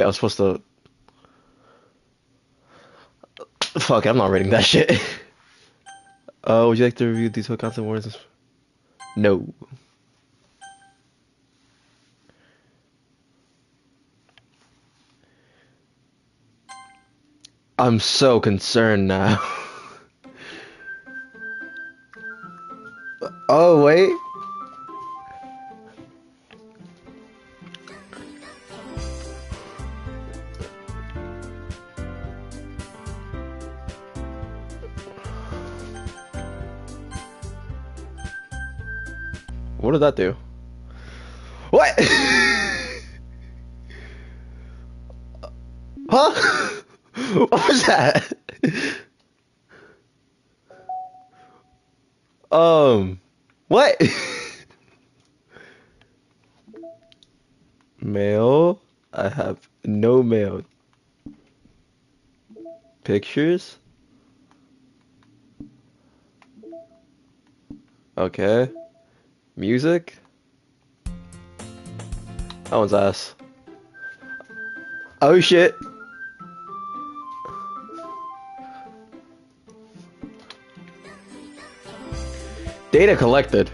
I was supposed to. Fuck, I'm not reading that shit. Would you like to review detailed content warnings? No. I'm so concerned now. Oh, wait. What did that do? What? Huh? What was that? Um, what? Mail? I have no mail. Pictures? Okay. Music? That one's ass. Oh shit. Data collected.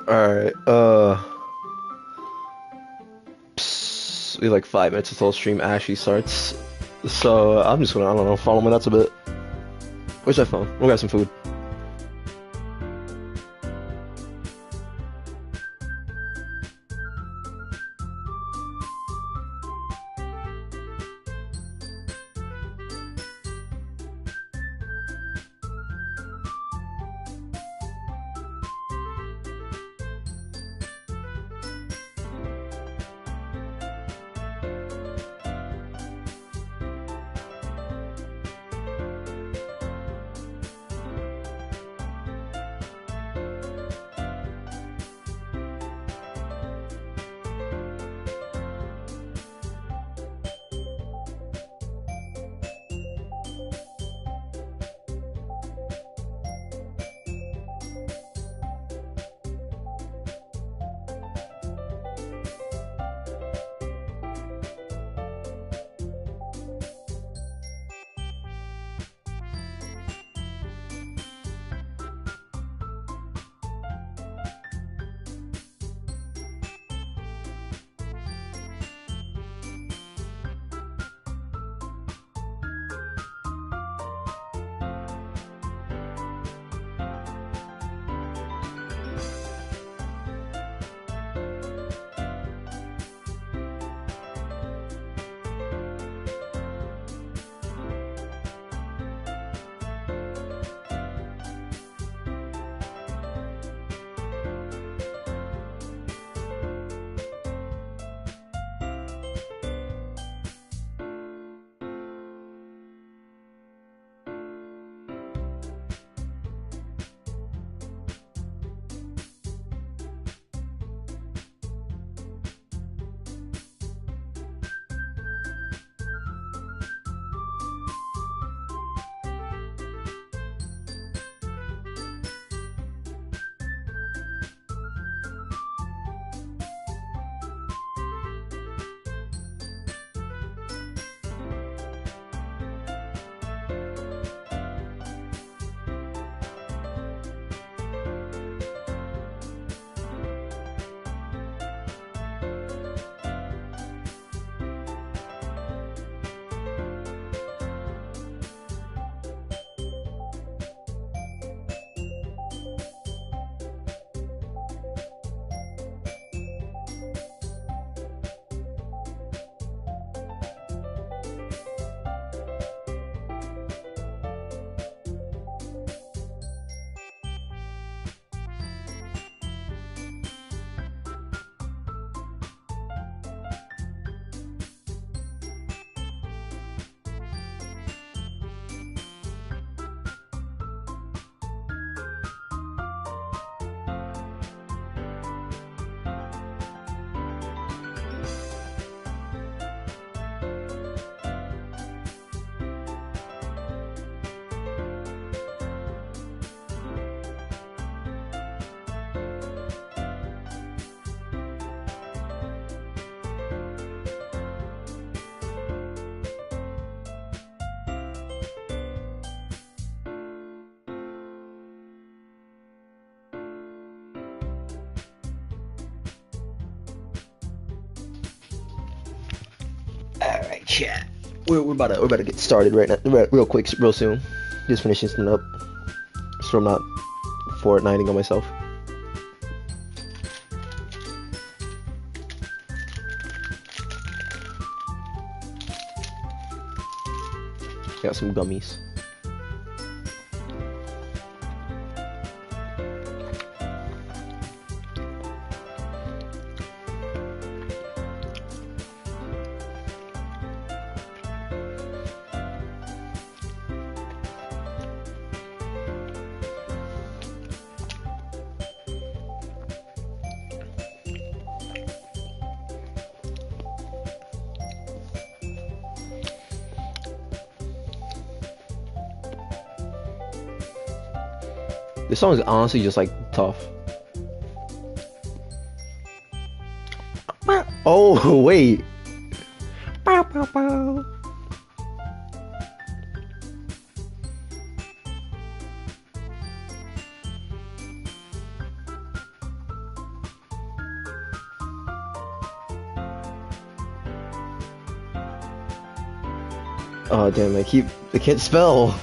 Alright, we have like 5 minutes until stream actually starts. So I'm just gonna, I don't know, follow my nuts a bit. Where's my phone? We'll grab some food. Alright, chat. We're about to get started right now, real quick, real soon. Just finishing something up, so I'm not Fortniting on myself. Got some gummies. This song is honestly just like tough. Oh wait. Oh damn! I can't spell.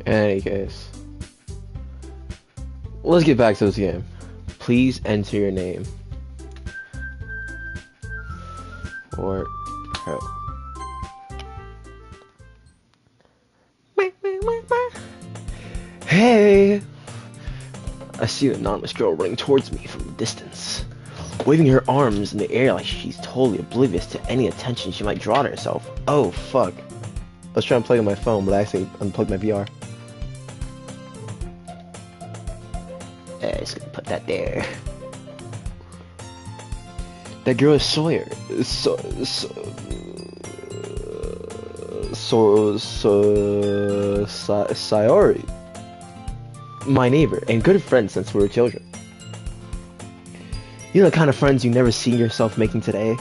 In any case, let's get back to this game. Please enter your name. Or hey, I see an anonymous girl running towards me from a distance, waving her arms in the air like she's totally oblivious to any attention she might draw to herself. Oh fuck. I was trying to play on my phone, but I actually unplugged my VR. Just gonna put that there. That girl is Sawyer. Sayori. My neighbor and good friend since we were children. You know the kind of friends you never see yourself making today.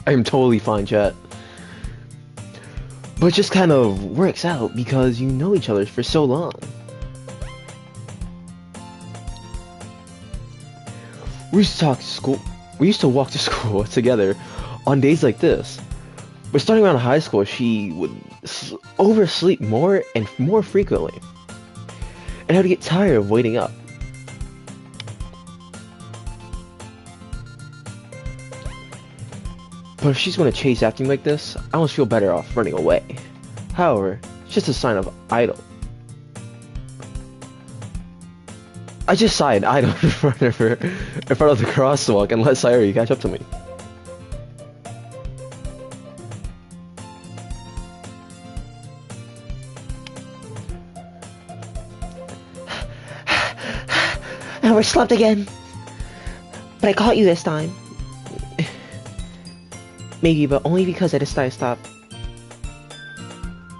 I am totally fine, chat. But it just kind of works out because you know each other for so long. We used to walk to school together on days like this. But starting around high school, she would oversleep more and more frequently. And I would get tired of waiting up. But if she's going to chase after me like this, I almost feel better off running away. However, it's just a sign of idle. I just sighed idle in front of her, in front of the crosswalk, and let Sayori catch up to me. I overslept again. But I caught you this time. Maybe, but only because I decided to stop.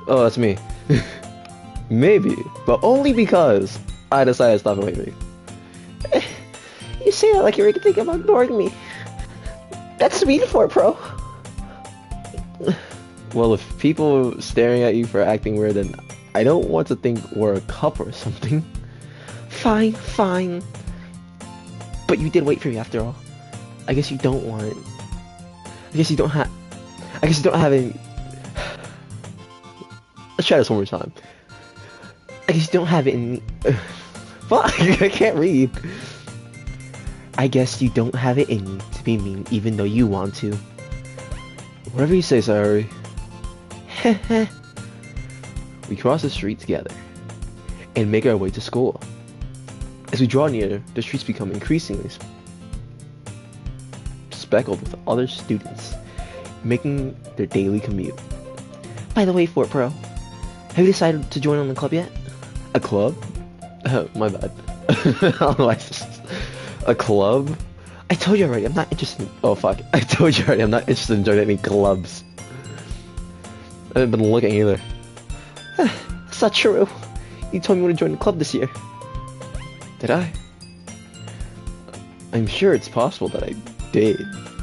Oh, that's me. Maybe, but only because I decided to stop and wait. You say that like you're ready to think about ignoring me. That's sweet for pro. Well, if people are staring at you for acting weird, then I don't want to think we're a couple or something. Fine, fine. But you did wait for me after all. I guess you don't want... I guess you don't have any... Let's try this one more time. I guess you don't have it in... Fuck, I can't read. I guess you don't have it in you to be mean even though you want to. Whatever you say, Sayori. We cross the street together and make our way to school. As we draw near, the streets become increasingly speckled with other students making their daily commute. By the way, Fort Pro, have you decided to join on the club yet? A club? My bad. I don't know why a club? I told you already, I'm not interested in... Oh fuck, I told you already, I'm not interested in joining any clubs. I haven't been looking either. That's not true. You told me you want to join the club this year. Did I? I'm sure it's possible that I did.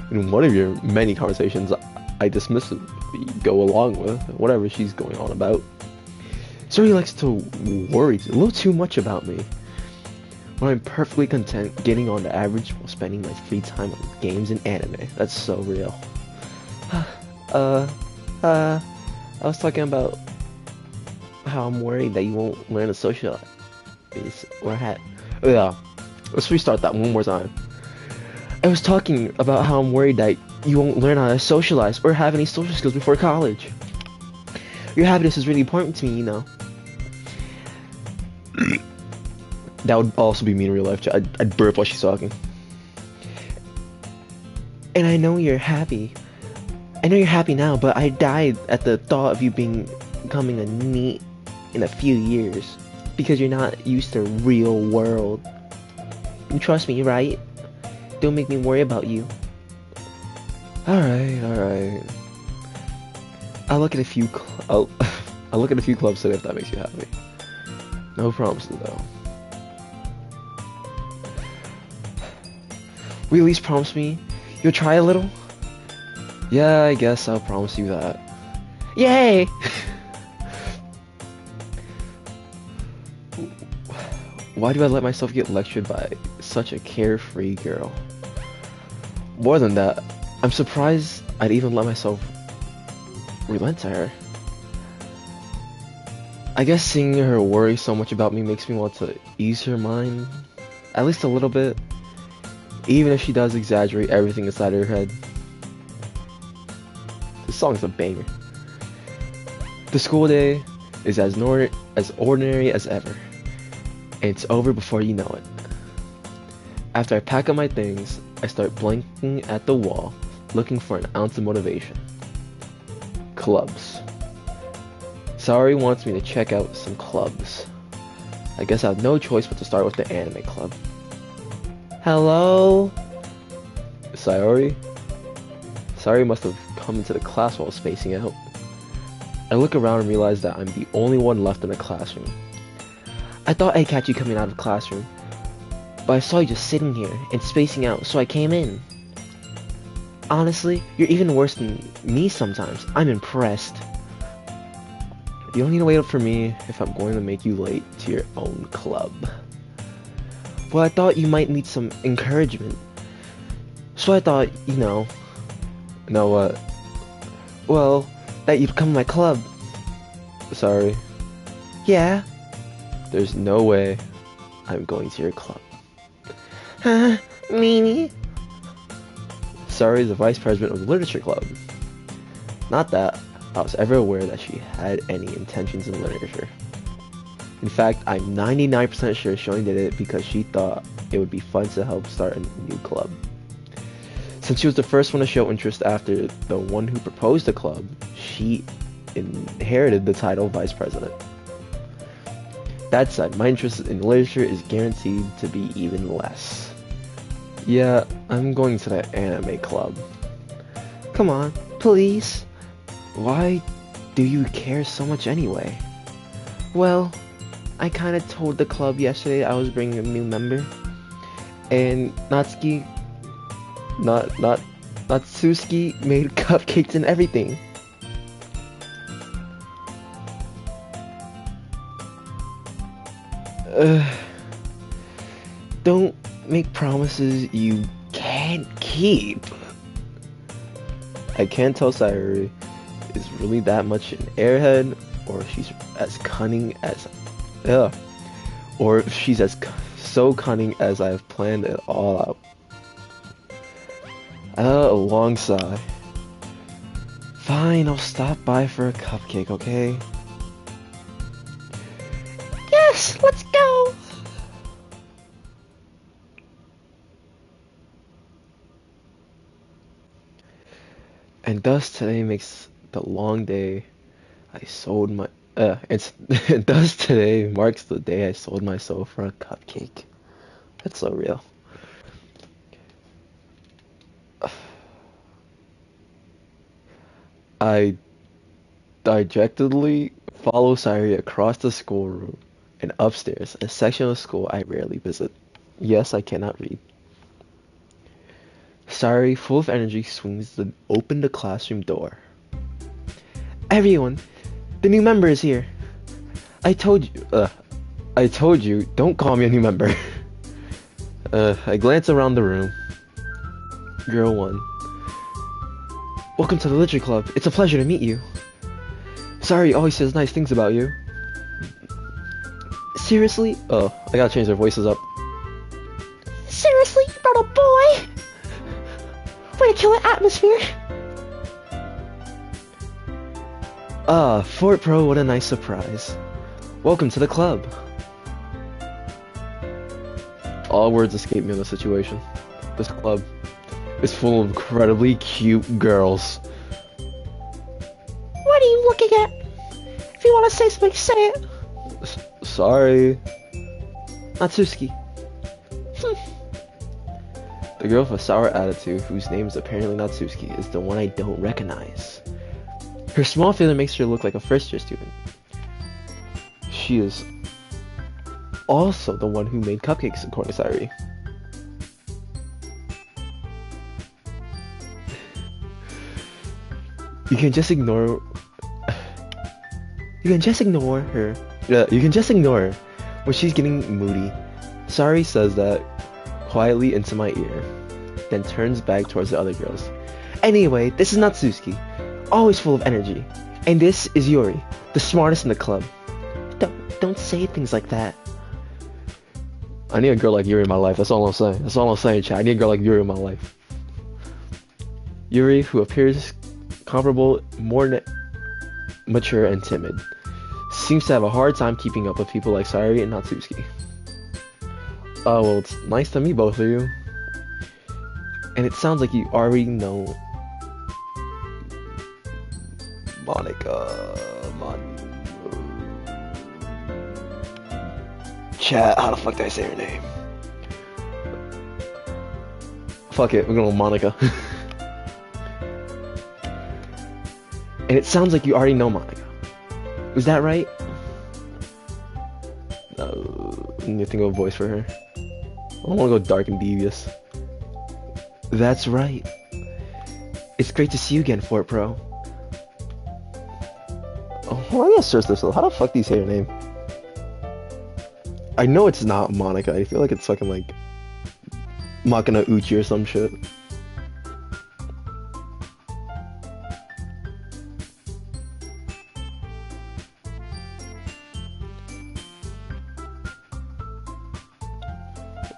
In one of your many conversations, I dismissively go along with whatever she's going on about. Suri likes to worry a little too much about me. When I'm perfectly content getting on the average while spending my free time on games and anime. That's so real. I was talking about how I'm worried that you won't learn to socialize or have. Yeah, let's restart that one more time. I was talking about how I'm worried that you won't learn how to socialize or have any social skills before college. Your happiness is really important to me, you know. That would also be me in real life. I'd burp while she's talking. And I know you're happy. I know you're happy now, but I died at the thought of you becoming a NEET in a few years. Because you're not used to real world. You trust me, right? Don't make me worry about you. Alright. I'll look at a few I'll look at a few clubs today if that makes you happy. No promises though. Will you at least promise me you'll try a little? Yeah, I guess I'll promise you that. Yay! Why do I let myself get lectured by such a carefree girl? More than that, I'm surprised I'd even let myself relent to her. I guess seeing her worry so much about me makes me want to ease her mind, at least a little bit, even if she does exaggerate everything inside her head. This song's a banger. The school day is as ordinary as ever, and it's over before you know it. After I pack up my things, I start blinking at the wall, looking for an ounce of motivation. Clubs. Saori wants me to check out some clubs. I guess I have no choice but to start with the anime club. Hello? Saori? Saori must have come into the class while I was spacing out. I look around and realize that I'm the only one left in the classroom. I thought I'd catch you coming out of the classroom, but I saw you just sitting here and spacing out, so I came in. Honestly, you're even worse than me sometimes. I'm impressed. You don't need to wait up for me if I'm going to make you late to your own club. Well, I thought you might need some encouragement. So I thought, you know... Know what? Well, that you'd come to my club. Sorry. Yeah? There's no way I'm going to your club. Huh? Meanie? Saori is the vice president of the literature club. Not that I was ever aware that she had any intentions in literature. In fact, I'm 99% sure she only did it because she thought it would be fun to help start a new club. Since she was the first one to show interest after the one who proposed the club, she inherited the title vice president. That said, my interest in literature is guaranteed to be even less. Yeah, I'm going to that anime club. Come on, please. Why do you care so much anyway? Well, I kinda told the club yesterday I was bringing a new member. And Natsuki made cupcakes and everything. Don't make promises you can't keep. I can't tell Saori is really that much an airhead, or she's as cunning as... or if she's so cunning as I've planned it all out. A long sigh. Fine, I'll stop by for a cupcake, okay? Yes, let's go! And thus today makes the long day I sold my... thus today marks the day I sold my soul for a cupcake. That's so real. I Dejectedly follow Sayuri across the schoolroom and upstairs, a section of school I rarely visit. Yes, I cannot read. Sayuri, full of energy, open the classroom door. Everyone, the new member is here. I told you, don't call me a new member. I glance around the room. Girl 1. Welcome to the Literature Club. It's a pleasure to meet you. Sayuri always says nice things about you. Seriously? Oh, I gotta change their voices up. Seriously, you brought a boy? Way to kill an atmosphere. Ah, Fort Pro, what a nice surprise. Welcome to the club. All words escape me in this situation. This club is full of incredibly cute girls. What are you looking at? If you want to say something, say it. Sorry. Natsuki. The girl with a sour attitude, whose name is apparently Natsuki, is the one I don't recognize. Her small figure makes her look like a first-year student. She is also the one who made cupcakes, according to Sayuri. You can just ignore her. You can just ignore her when she's getting moody. Sayuri says that quietly into my ear, then turns back towards the other girls. Anyway, this is Natsuki, always full of energy. And this is Yuri, the smartest in the club. Don't say things like that. I need a girl like Yuri in my life, that's all I'm saying. That's all I'm saying, chat. I need a girl like Yuri in my life. Yuri, who appears comparable, more mature and timid, seems to have a hard time keeping up with people like Sayuri and Natsuki. Oh, well, it's nice to meet both of you. And it sounds like you already know Monika. Chat, how the fuck did I say her name? Fuck it, we're going with Monika. And it sounds like you already know Monika. Is that right? I need to think of a voice for her. I don't want to go dark and devious. That's right. It's great to see you again, Fort Pro. Oh, why do I search this? How the fuck do you say her name? I know it's not Monika. I feel like it's fucking like Makina Uchi or some shit.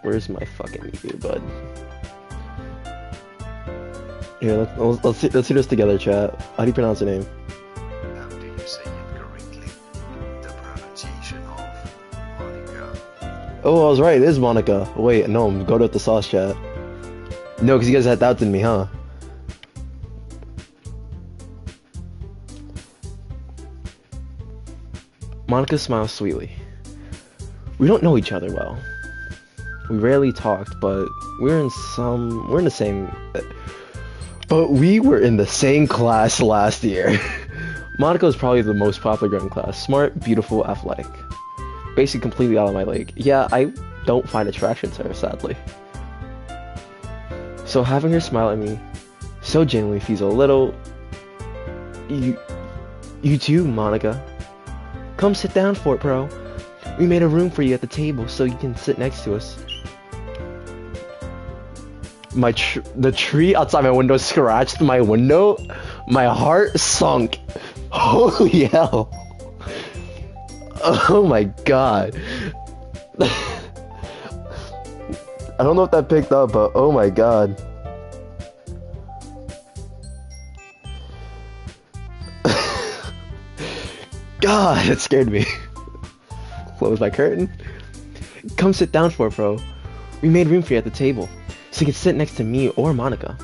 Where's my fucking review, bud? Here, let's see this together, chat. How do you pronounce her name? How do you say it correctly? The pronunciation of Monika. Oh, I was right. It is Monika. Wait, no, go to the sauce, chat. No, because you guys had doubts in me, huh? Monika smiles sweetly. We don't know each other well. We rarely talked, but we were in the same class last year. Monika is probably the most popular girl in class. Smart, beautiful, athletic. Basically completely out of my league. Yeah, I don't find attraction to her, sadly. So having her smile at me so genuinely feels a little... You too, Monika. Come sit down, Fort Pro. We made a room for you at the table so you can sit next to us. The tree outside my window scratched my window. My heart sunk. Holy hell. Oh my god. I don't know if that picked up, but oh my god. God, it scared me. Close my curtain. Come sit down, Fort Pro. We made room for you at the table, so you can sit next to me or Monika.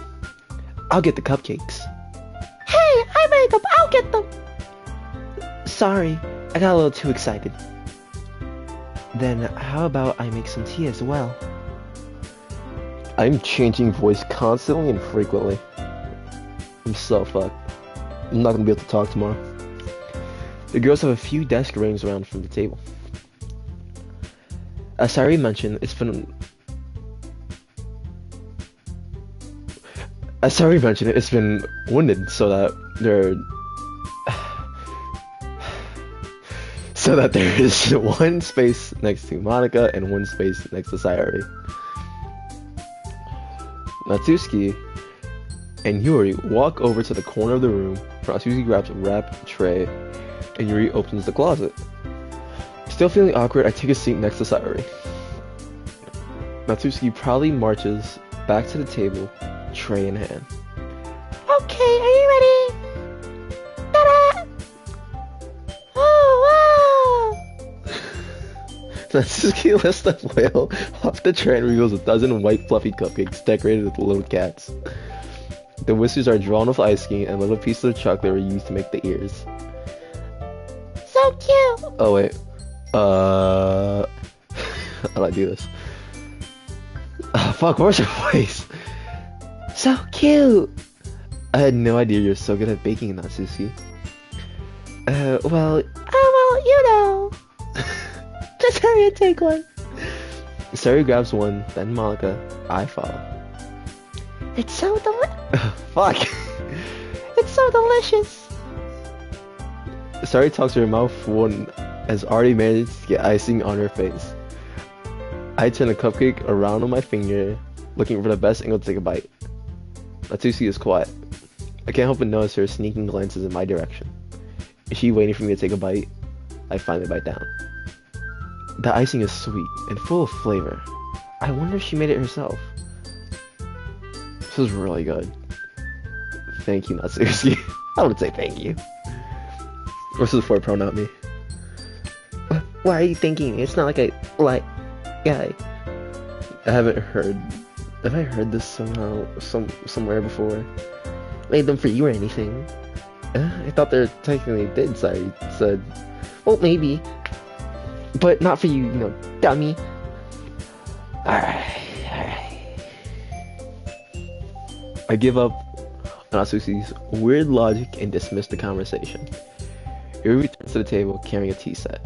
I'll get the cupcakes. Hey, I made them. I'll get them. Sorry, I got a little too excited. Then how about I make some tea as well? I'm changing voice constantly and frequently. I'm so fucked. I'm not gonna be able to talk tomorrow. The girls have a few desk rings around from the table. As Sayuri mentioned, it's been wounded so that there is one space next to Monika and one space next to Sayuri. Natsuki and Yuri walk over to the corner of the room. Natsuki grabs a wrap tray and Yuri opens the closet. Still feeling awkward, I take a seat next to Sayuri. Natsuki proudly marches back to the table, tray in hand. Okay, are you ready? Ta-da! Oh, wow! Natsuki lifts the foil off the tray and reveals a dozen white fluffy cupcakes decorated with little cats. The whiskers are drawn with ice cream and little pieces of chocolate were used to make the ears. So cute! Oh wait. How do I do this? Fuck, where's your voice? So cute! I had no idea you're so good at baking, Natsuki. Well, you know. Just hurry and take one. Sayuri grabs one, then Monika. I follow. It's so Fuck! It's so delicious. Sayuri talks her mouth full and has already managed to get icing on her face. I turn a cupcake around on my finger, looking for the best angle to take a bite. Natsuki is quiet. I can't help but notice her sneaking glances in my direction. Is she waiting for me to take a bite? I finally bite down. The icing is sweet and full of flavor. I wonder if she made it herself. This is really good. Thank you, Natsuki. I want to say thank you. This is for a pro, not me. Why are you thinking? It's not like I like guy. I haven't heard. Have I heard this somehow, somewhere before? Made them for you or anything? I thought they technically did. Sorry, said. Well, maybe, but not for you, you know, dummy. Alright. I give up on Natsuki's weird logic and dismiss the conversation. Yuri returns to the table carrying a tea set.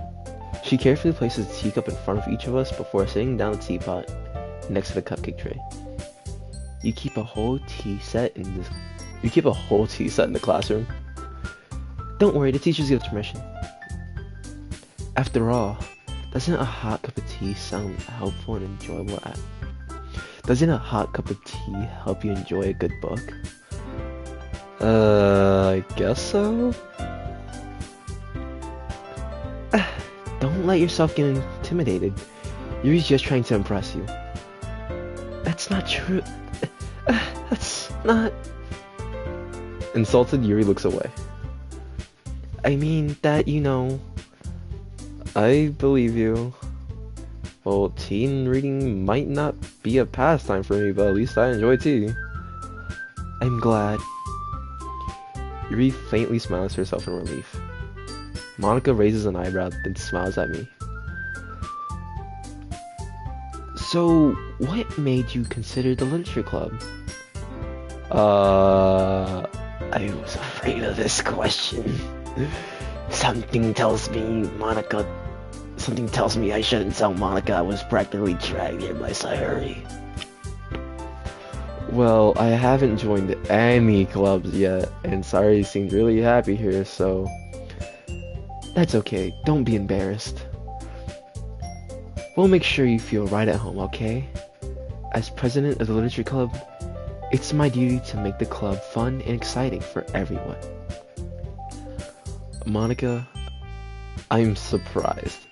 She carefully places a teacup in front of each of us before sitting down the teapot next to the cupcake tray. You keep a whole tea set in the classroom? Don't worry, the teachers give permission. After all, doesn't a hot cup of tea sound helpful and enjoyable? Doesn't a hot cup of tea help you enjoy a good book? I guess so? Don't let yourself get intimidated. Yuri's just trying to impress you. That's not true. That's not... Insulted, Yuri looks away. I mean that, you know... I believe you. Well, teen reading might not be a pastime for me, but at least I enjoy tea. I'm glad. Yuri faintly smiles to herself in relief. Monika raises an eyebrow, then smiles at me. So, what made you consider the literature club? I was afraid of this question. Something tells me I shouldn't tell Monika I was practically dragged here by Sayuri. Well, I haven't joined any clubs yet, and Sayuri seemed really happy here, so... That's okay, don't be embarrassed. We'll make sure you feel right at home, okay? As president of the literature club, it's my duty to make the club fun and exciting for everyone. Monika, I'm surprised.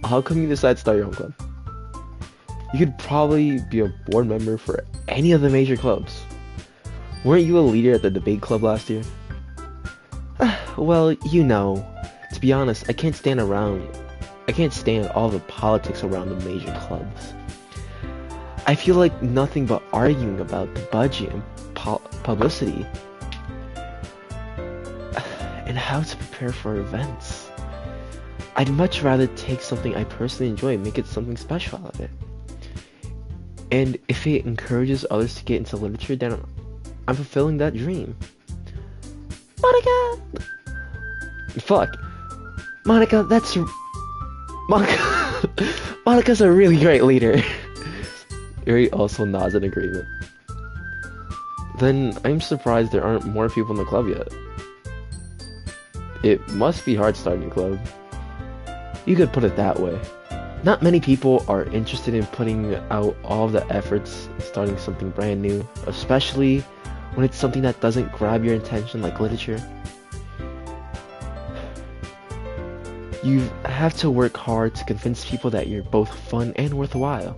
How come you decided to start your own club? You could probably be a board member for any of the major clubs. Weren't you a leader at the debate club last year? Well, you know, to be honest, I can't stand all the politics around the major clubs. I feel like nothing but arguing about the budget and publicity. And how to prepare for events. I'd much rather take something I personally enjoy and make it something special out of it. And if it encourages others to get into literature, then I'm fulfilling that dream. Fuck. Monica, that's... Monica... Monica's a really great leader. Yuri also nods in agreement. Then I'm surprised there aren't more people in the club yet. It must be hard starting a club. You could put it that way. Not many people are interested in putting out all the efforts starting something brand new, especially when it's something that doesn't grab your attention like literature. You have to work hard to convince people that you're both fun and worthwhile.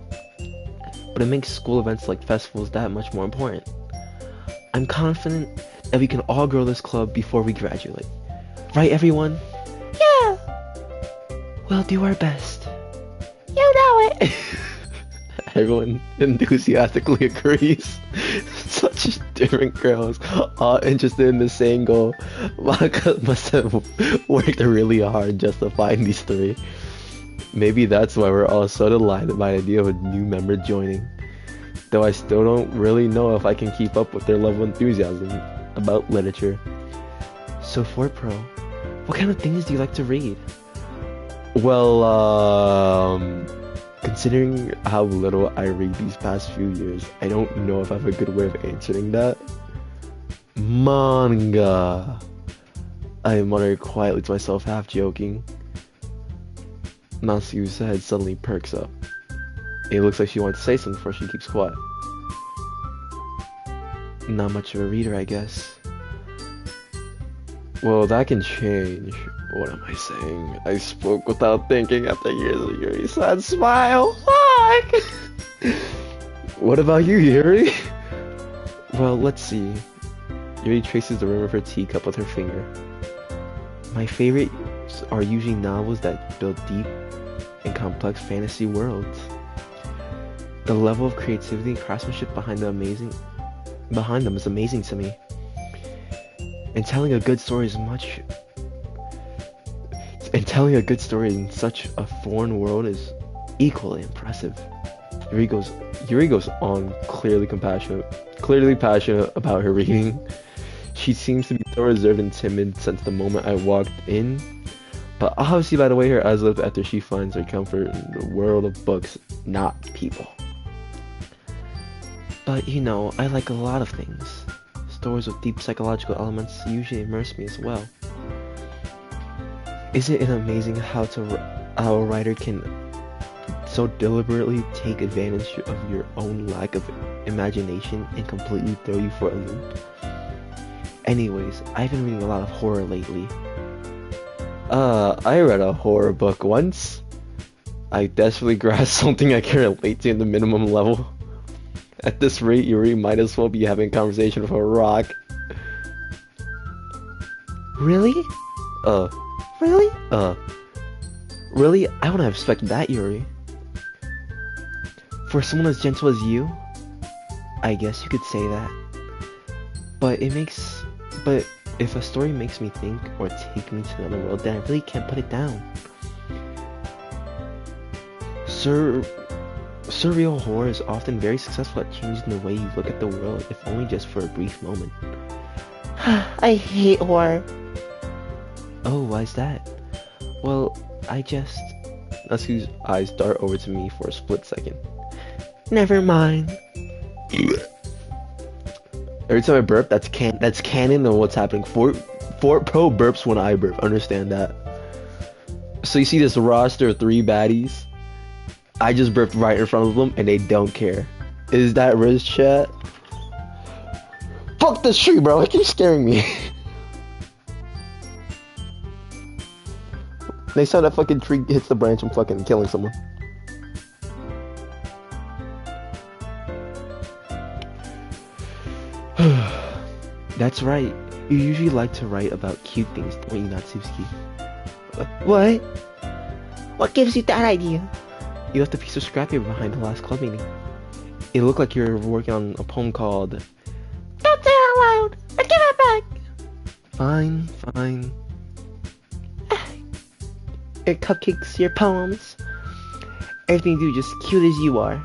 But it makes school events like festivals that much more important. I'm confident that we can all grow this club before we graduate. Right, everyone? Yeah, We'll do our best. you know it. Everyone enthusiastically agrees. Such different girls, all interested in the same goal. Monica must have worked really hard just to find these three. Maybe that's why we're all so delighted by the idea of a new member joining. Though I still don't really know if I can keep up with their level of enthusiasm about literature. So Fort Pro, what kind of things do you like to read? Well, considering how little I read these past few years, I don't know if I have a good way of answering that. Manga. I muttered quietly to myself, half joking. Natsu's head suddenly perks up. It looks like she wants to say something before she keeps quiet. Not much of a reader, I guess. Well, that can change. What am I saying? I spoke without thinking after years of Yuri's sad smile. Fuck! What about you, Yuri? Well, let's see. Yuri traces the rim of her teacup with her finger. My favorites are usually novels that build deep and complex fantasy worlds. The level of creativity and craftsmanship behind them is amazing to me. And telling a good story in such a foreign world is equally impressive. Yuri goes on, clearly passionate about her reading. She seems to be so reserved and timid since the moment I walked in, but obviously by the way her eyes lit up after she finds her comfort in the world of books, not people. But you know, I like a lot of things. Stories with deep psychological elements usually immerse me as well. Isn't it amazing how a writer can so deliberately take advantage of your own lack of imagination and completely throw you for a loop? Anyways, I've been reading a lot of horror lately. I read a horror book once. I desperately grasped something I can relate to in the minimum level. At this rate, Yuri might as well be having a conversation with a rock. Really? Really? Really? I wouldn't have expected that, Yuri. For someone as gentle as you, I guess you could say that. But if a story makes me think or take me to another world, then I really can't put it down. Surreal horror is often very successful at changing the way you look at the world, if only just for a brief moment. I hate horror. Oh, why's that? Well, Natsu's eyes dart over to me for a split second. Never mind. Every time I burp, that's canon on what's happening. Fort Pro burps when I burp. Understand that. So you see this roster of 3 baddies. I just burped right in front of them, and they don't care. Is that Riz chat? Fuck this tree, bro. It keeps scaring me. Next time that fucking tree hits the branch, I'm fucking killing someone. That's right. You usually like to write about cute things, don't you, Natsuki? What? What gives you that idea? You left a piece of scrap paper behind the last club meeting. It looked like you were working on a poem called... Don't say it out loud! I give it back! Fine. Your cupcakes, your poems. Everything you do just cute as you are.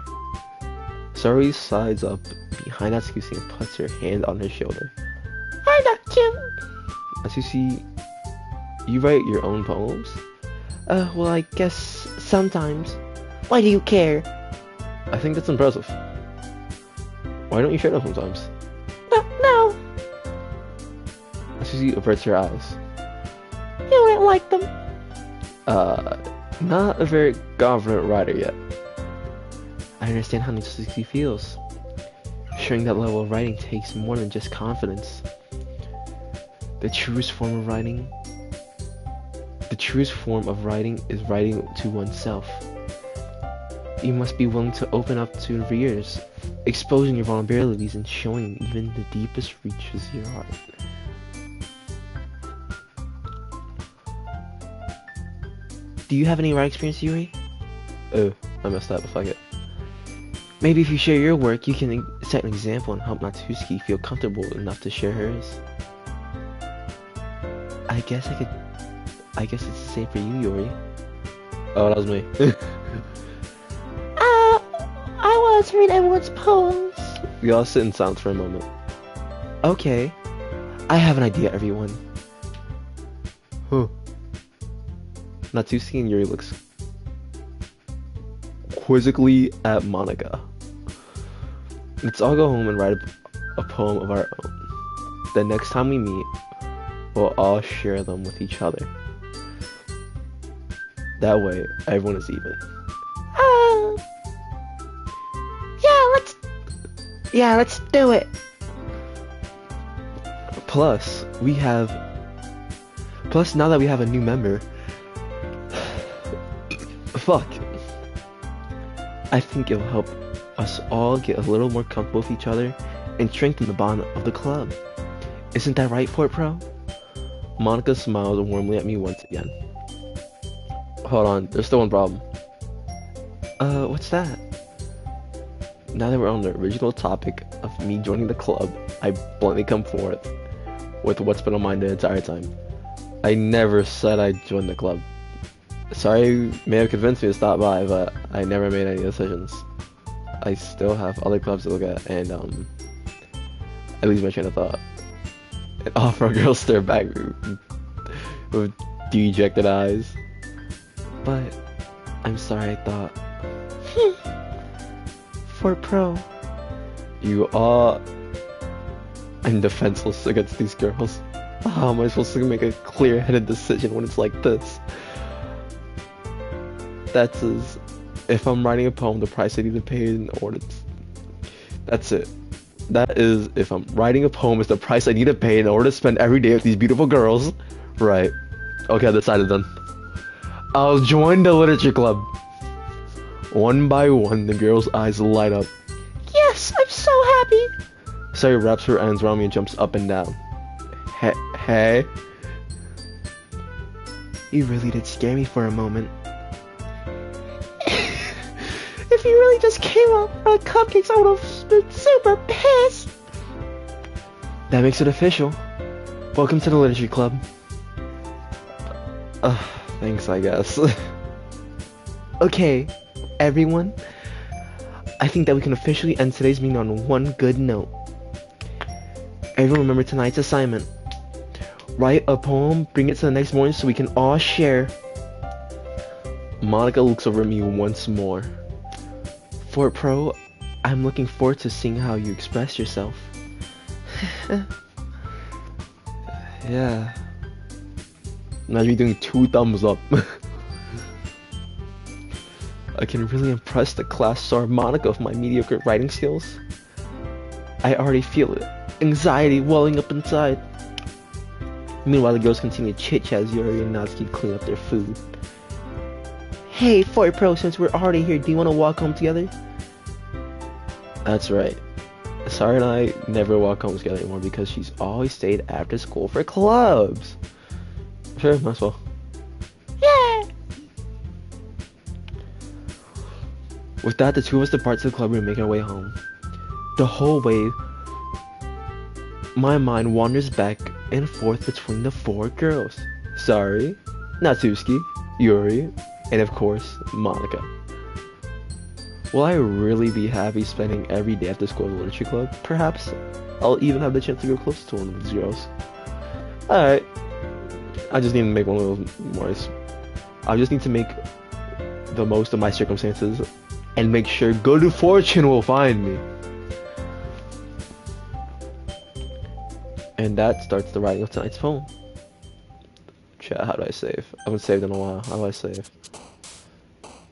Sari slides up behind Natsuki and puts her hand on her shoulder. I'm not cute. Natsuki, you write your own poems? Well, I guess sometimes. Why do you care? I think that's impressive. Why don't you share them sometimes? No, Susie averts her eyes. you don't like them. Not a very confident writer yet. I understand how Natsuki feels. Sharing that level of writing takes more than just confidence. The truest form of writing is writing to oneself. You must be willing to open up to readers, exposing your vulnerabilities and showing even the deepest reaches of your heart. Do you have any writing experience, Yuri? Oh, I messed up, but fuck it. Maybe if you share your work, you can set an example and help Natsuki feel comfortable enough to share hers. I guess it's the same for you, Yuri. Oh, that was me. I wanted to read everyone's poems. We all sit in silence for a moment. Okay, I have an idea, everyone. Huh. Natsuki and Yuri looks quizzically at Monika. Let's all go home and write a poem of our own. The next time we meet, we'll all share them with each other. That way, everyone is even. Let's do it. Plus, now that we have a new member, fuck. I think it'll help us all get a little more comfortable with each other and strengthen the bond of the club. Isn't that right, Fort Pro? Monika smiles warmly at me once again. Hold on, there's still one problem. What's that? Now that we're on the original topic of me joining the club, I bluntly come forth with what's been on my mind the entire time. I never said I'd join the club. Sorry, you may have convinced me to stop by, but I never made any decisions. I still have other clubs to look at, and I lose my train of thought. And all of our girls stare back with dejected eyes. But I'm sorry, I thought. Fort Pro. You are... I'm defenseless against these girls. How am I supposed to make a clear-headed decision when it's like this? That's as... If I'm writing a poem, the price I need to pay in order to... That's it. That is, if I'm writing a poem, it's the price I need to pay in order to spend every day with these beautiful girls. Right. Okay, I decided then. I'll join the literature club. One by one, the girl's eyes light up. Yes, I'm so happy. Sari wraps her arms around me and jumps up and down. Hey? You really did scare me for a moment. If you really just came out for the cupcakes, I would have been super pissed. That makes it official. Welcome to the literature club. Thanks, I guess. Okay, everyone. I think that we can officially end today's meeting on one good note. Everyone remember tonight's assignment. Write a poem, bring it to the next morning so we can all share. Monika looks over at me once more. Fort Pro, I'm looking forward to seeing how you express yourself. Yeah. Now you're doing 2 thumbs up. I can really impress the class star Monika with my mediocre writing skills. I already feel it. Anxiety welling up inside. Meanwhile, the girls continue to chit-chat as Yuri and Natsuki clean up their food. Hey, Fort Pro, since we're already here, do you want to walk home together? That's right. Sari and I never walk home together anymore because she's always stayed after school for clubs. Sure, might as well. Yeah! With that, the two of us depart to the club room and make our way home. The whole way, my mind wanders back and forth between the 4 girls. Sari, Natsuki, Yuri, and of course, Monika. Will I really be happy spending every day at the school literature club? Perhaps I'll even have the chance to go close to one of these girls. Alright. I just need to make one of those more I just need to make the most of my circumstances and make sure good fortune will find me. And that starts the writing of tonight's poem. Chat, how do I save? I haven't saved in a while. How do I save?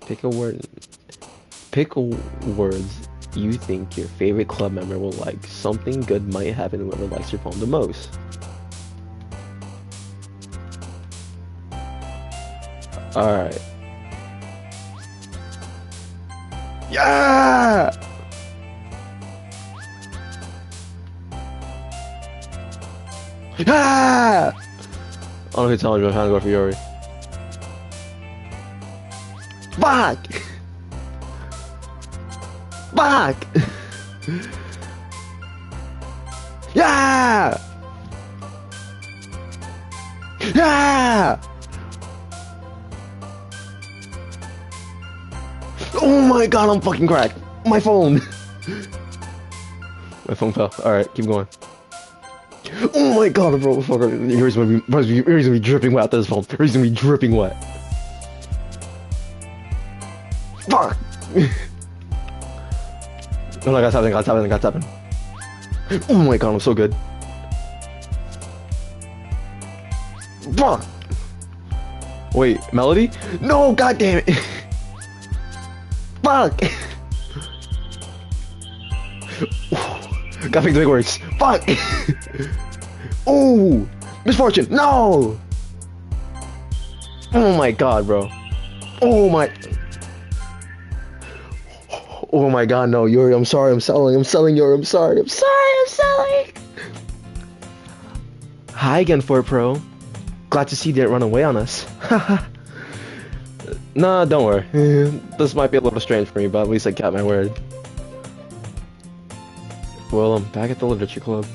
Pick a word. Pick words you think your favorite club member will like. Something good might happen to whoever likes your poem the most. Alright. Yeah! Ah! I don't know who told me I'm trying to go for Yuri. Fuck! Fuck! Yeah! Yeah! Oh my god, I'm fucking cracked. My phone. My phone fell. Alright, keep going. Oh my god, bro. Here's gonna be dripping wet after this phone. Here's gonna be dripping wet. Fuck! Oh my god, that's happening. Oh my god, I'm so good. Fuck! Wait, Melody? No, god damn it! Fuck! Gotta pick the big words. Fuck! Oh! Misfortune! No! Oh my god, bro. Oh my... Oh my god, no, Yuri, I'm sorry, I'm selling, Yuri, I'm sorry, I'm selling! Hi again, 4Pro. Glad to see you didn't run away on us. Nah, don't worry. This might be a little strange for me, but at least I kept my word. Well, I'm back at the literature club.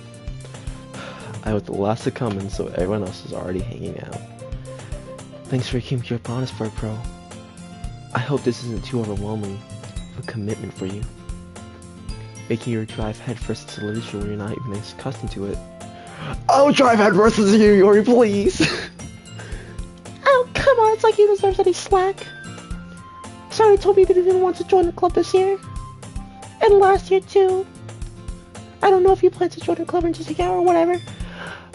I was the last to come in, so everyone else is already hanging out. Thanks for keeping your promise, 4Pro. I hope this isn't too overwhelming of a commitment for you. Making your drive headfirst to literature when you're not even accustomed to it. Oh, drive headfirst to you, Yuri, please! Oh, come on, it's like he deserves any slack. Sorry, told me that he didn't want to join the club this year. And last year, too. I don't know if you plan to join the club and just hang out or whatever.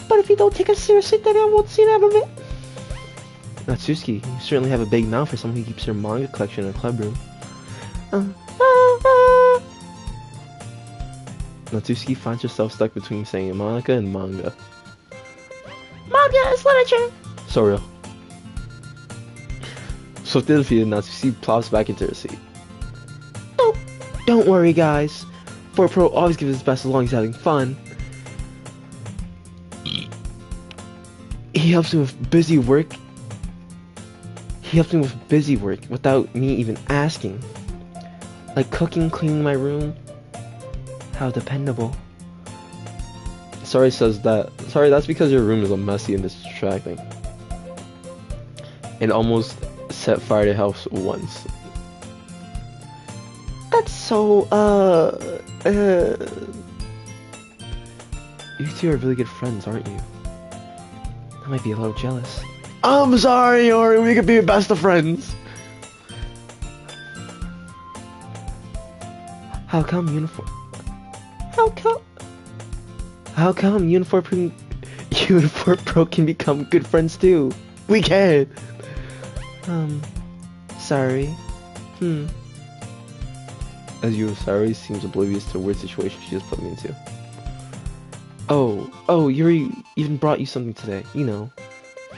But if you don't take us seriously, then I won't see that of it. Natsuki, you certainly have a big mouth for someone who keeps their manga collection in a club room. Natsuki finds herself stuck between saying manga and manga. Manga is literature. So real. Swiftly defeated, Natsuki plops back into her seat. Oh, don't worry, guys. 4Pro always gives his best as long as he's having fun. He helps me with busy work. Without me even asking. Like cooking, cleaning my room. How dependable. Sorry says that. Sorry, that's because your room is a messy and distracting. And almost set fire to house once. That's so, You two are really good friends, aren't you? I might be a little jealous. I'm sorry, Yuri, we could be best of friends. How come Uniform Pro can become good friends too? We can. Sorry. As you, Sari seems oblivious to the weird situation she just put me into. Oh, Yuri even brought you something today, you know.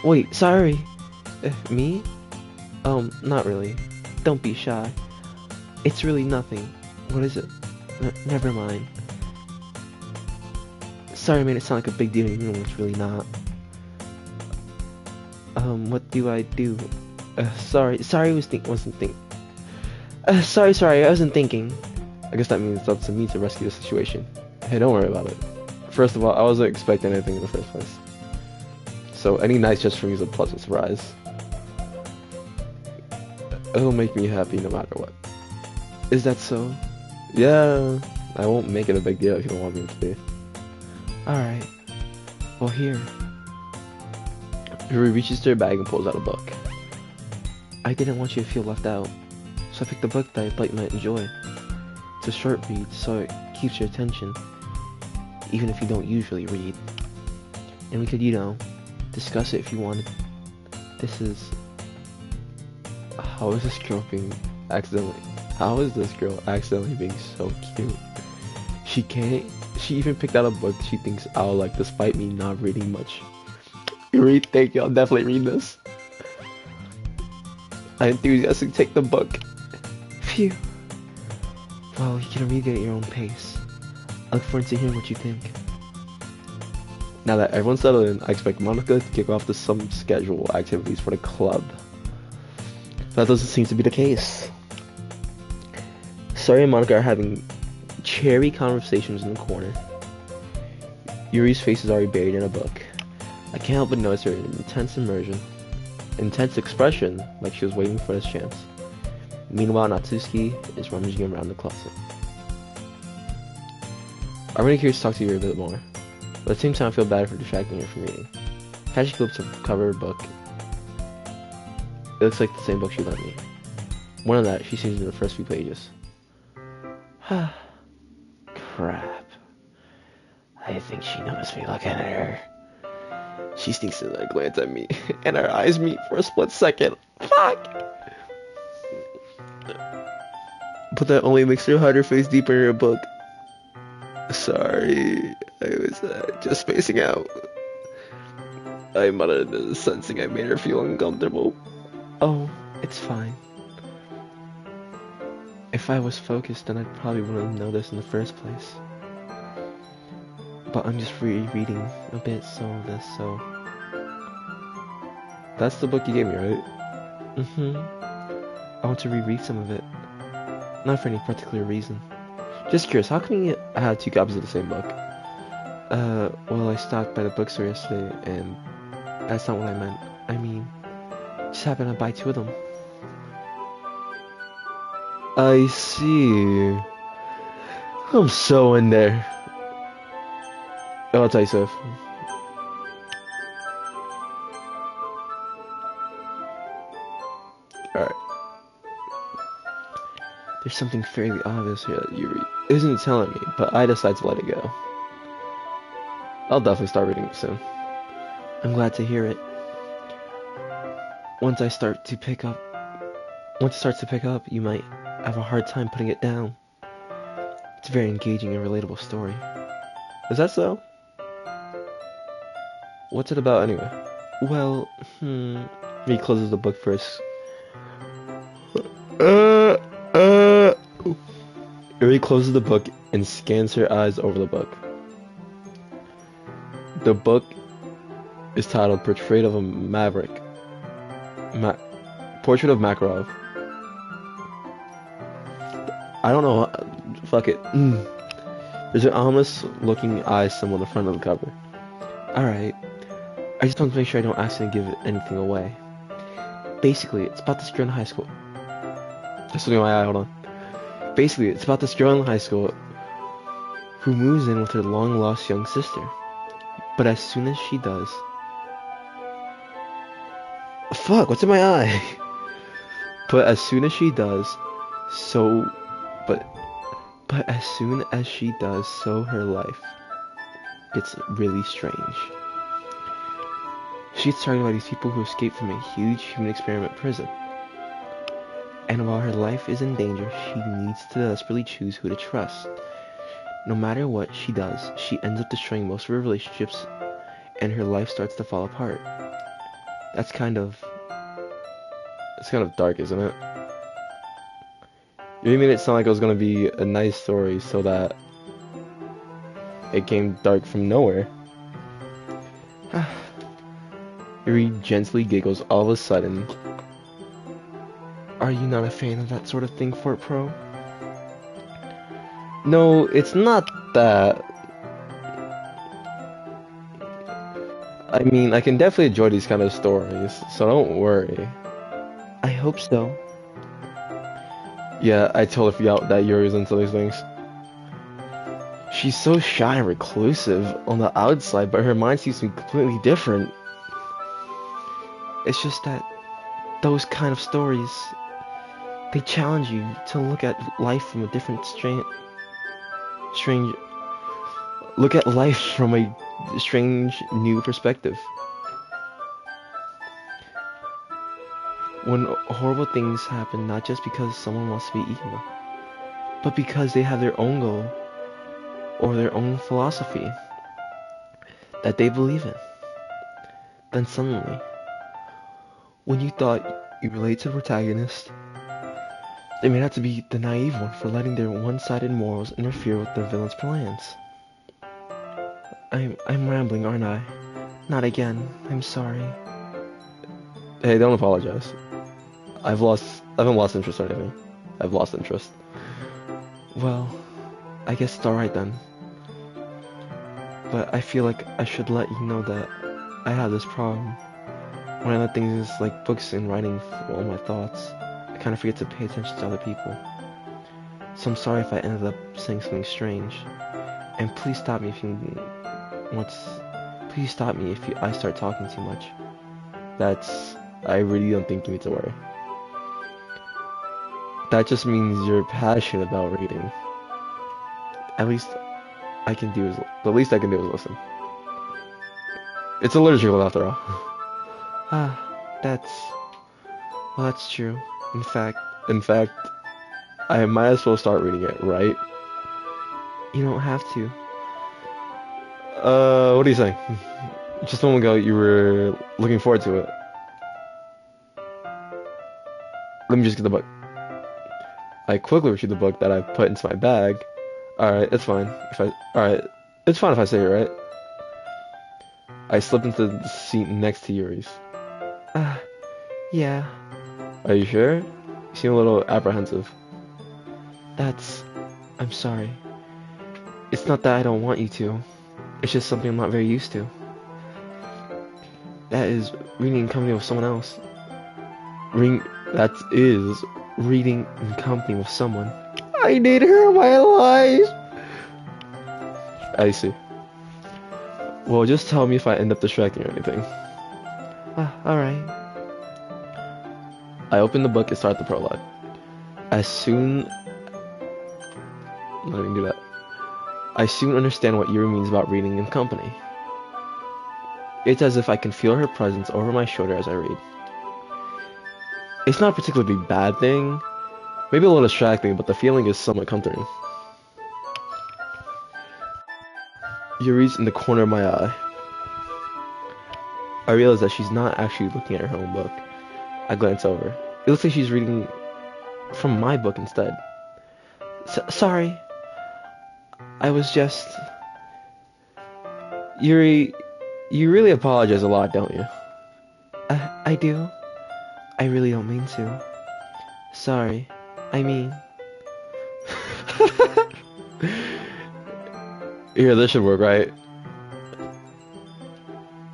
Wait, sorry. Me? Not really. Don't be shy. It's really nothing. What is it? Never mind. Sorry, I made it sound like a big deal, even though it's really not. What do I do? Sorry, I wasn't thinking. I guess that means it's up to me to rescue the situation. Hey, don't worry about it. First of all, I wasn't expecting anything in the first place. So any nice gesture from you is a pleasant surprise. It'll make me happy no matter what. Is that so? Yeah, I won't make it a big deal if you don't want me to be. Alright. Well, here. Yuri reaches to her bag and pulls out a book. I didn't want you to feel left out, so I picked a book that I thought you might enjoy. It's a short read, so it keeps your attention, even if you don't usually read. And we could, discuss it if you wanted. This is... How is this girl accidentally being so cute? She even picked out a book she thinks I'll like despite me not reading much. Thank you, I'll definitely read this. I enthusiastically take the book. Phew. Well, you can read it at your own pace. I look forward to hearing what you think. Now that everyone's settled in, I expect Monica to kick off to some scheduled activities for the club. That doesn't seem to be the case. Sari and Monica are having cherry conversations in the corner. Yuri's face is already buried in a book. I can't help but notice her intense expression, like she was waiting for this chance. Meanwhile, Natsuki is rummaging around the closet. I'm really curious to talk to Yuri a bit more, but at the same time I feel bad for distracting her from reading. As she flips the cover of her book, it looks like the same book she lent me. More than that, she sees in the first few pages. Crap. I think she noticed me looking at her. She sneaks in a glance at me, and our eyes meet for a split second. Fuck! But that only makes her hide her face deeper in her book. Sorry, I was just spacing out. I muttered, sensing I made her feel uncomfortable. Oh, it's fine. If I was focused, then I probably wouldn't have noticed in the first place. But I'm just rereading a bit, so... That's the book you gave me, right? I want to reread some of it. Not for any particular reason. Just curious, how come you had 2 copies of the same book? Well, I stopped by the bookstore yesterday, and that's not what I meant. I mean, just happened to buy 2 of them. I see. I'm so in there. I'll tell you stuff. Alright. There's something fairly obvious here that Yuri isn't telling me, but I decide to let it go. I'll definitely start reading it soon. I'm glad to hear it. Once it starts to pick up, you might have a hard time putting it down. It's a very engaging and relatable story. Is that so? What's it about anyway? Well, He closes the book first. Yuri closes the book and scans her eyes over the book. The book is titled Portrait of a Maverick. Portrait of Makarov. I don't know. Fuck it. There's an ominous looking eye symbol on the front of the cover. Alright. I just want to make sure I don't accidentally give anything away. Basically, it's about this girl in high school. Just looking at my eye, hold on. Basically, it's about this girl in high school who moves in with her long-lost young sister. But as soon as she does... Fuck, what's in my eye? But as soon as she does, so... But as soon as she does, so her life gets really strange. She's targeted by these people who escaped from a huge human experiment prison. And while her life is in danger, she needs to desperately choose who to trust. No matter what she does, she ends up destroying most of her relationships, and her life starts to fall apart. It's kind of dark, isn't it? You made it sound like it was gonna be a nice story, so that it came dark from nowhere. Yuri gently giggles all of a sudden. Are you not a fan of that sort of thing, Fort Pro? No, it's not that. I mean, I can definitely enjoy these kind of stories, so don't worry. I hope so. Yeah, I totally forgot that Yuri's into these things. She's so shy and reclusive on the outside, but her mind seems to be completely different. It's just that those kind of stories, they challenge you to look at life from a different strange, look at life from a strange new perspective. When horrible things happen, not just because someone wants to be evil, but because they have their own goal or their own philosophy that they believe in, then suddenly, when you thought you relate to the protagonist, they may have to be the naive one for letting their one-sided morals interfere with the villain's plans. I'm rambling, aren't I? Not again. I'm sorry. Hey, don't apologize. I haven't lost interest or anything. I've lost interest. Well, I guess it's alright then. But I feel like I should let you know that I have this problem. When I let things like books and writing all my thoughts, I kind of forget to pay attention to other people. So I'm sorry if I ended up saying something strange. And please stop me if I start talking too much. I really don't think you need to worry. That just means you're passionate about reading. The least I can do is listen. It's a literature club after all. That's true. In fact, I might as well start reading it, right? You don't have to. What are you saying? Just a moment ago, you were looking forward to it. Let me just get the book. I quickly retrieved the book that I put into my bag. Alright, it's fine. It's fine if I say it, right? I slipped into the seat next to Yuri's. Yeah. Are you sure? You seem a little apprehensive. I'm sorry. It's not that I don't want you to. It's just something I'm not very used to. That is reading in company with someone else. Reading in company with someone. I need her in my life! I see. Well, just tell me if I end up distracting or anything. Alright. I open the book and start the prologue. I soon understand what Yuri means about reading in company. It's as if I can feel her presence over my shoulder as I read. It's not a particularly bad thing, maybe a little distracting, but the feeling is somewhat comforting. Yuri's in the corner of my eye. I realize that she's not actually looking at her own book. I glance over. It looks like she's reading from my book instead. Sorry. I was just... Yuri, you really apologize a lot, don't you? I do. I really don't mean to. Sorry. I mean... Here, this should work, right?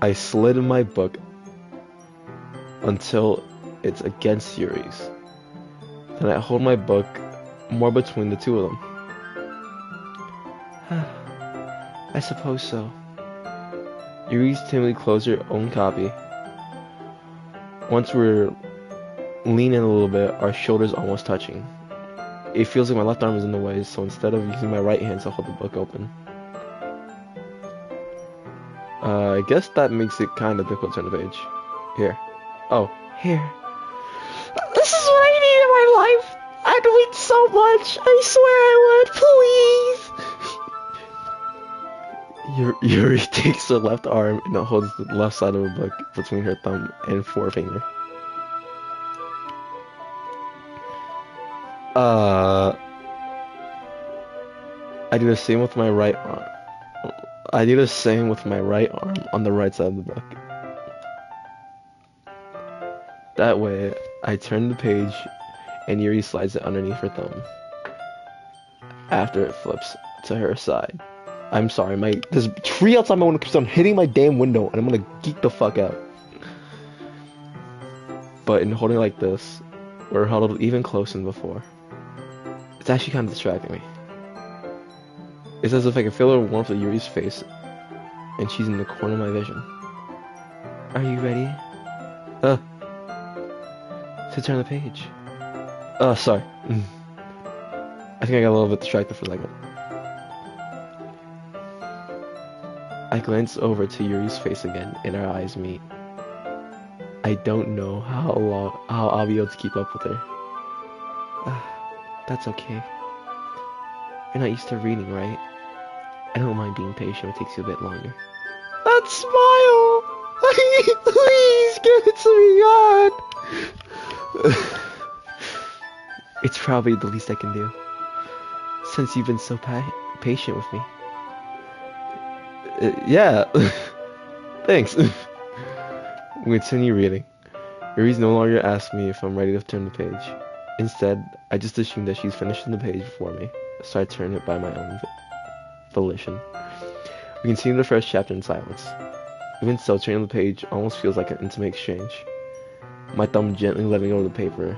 I slid in my book until it's against Yuri's. Then I hold my book more between the two of them. I suppose so. Yuri's timidly closed her own copy. Once we're leaning a little bit, our shoulders almost touching. It feels like my left arm is in the way, so instead of using my right hand to hold the book open, I guess that makes it kind of difficult to turn the page. Here. Oh, here. This is what I need in my life. I'd wait so much. I swear I would. Please. Yuri takes her left arm and holds the left side of the book between her thumb and forefinger. I do the same with my right arm. I do the same with my right arm on the right side of the book. That way, I turn the page and Yuri slides it underneath her thumb. After it flips to her side. I'm sorry, this tree outside my window keeps on hitting my damn window and I'm gonna geek the fuck out. But in holding it like this, we're huddled even closer than before. It's actually kind of distracting me. It's as if I can feel the warmth of Yuri's face, and she's in the corner of my vision. Are you ready? to turn the page. Sorry. I think I got a little bit distracted for a second. I glance over to Yuri's face again, and our eyes meet. I don't know how I'll be able to keep up with her. That's okay. You're not used to reading, right? I don't mind being patient if it takes you a bit longer. That smile! Please give it to me, God! It's probably the least I can do, since you've been so patient with me. Yeah. Thanks. We continue reading. Yuri's no longer asks me if I'm ready to turn the page. Instead, I just assume that she's finishing the page before me, so I turn it by my own volition. We continue the first chapter in silence. Even so, turning the page almost feels like an intimate exchange. My thumb gently letting go of the paper,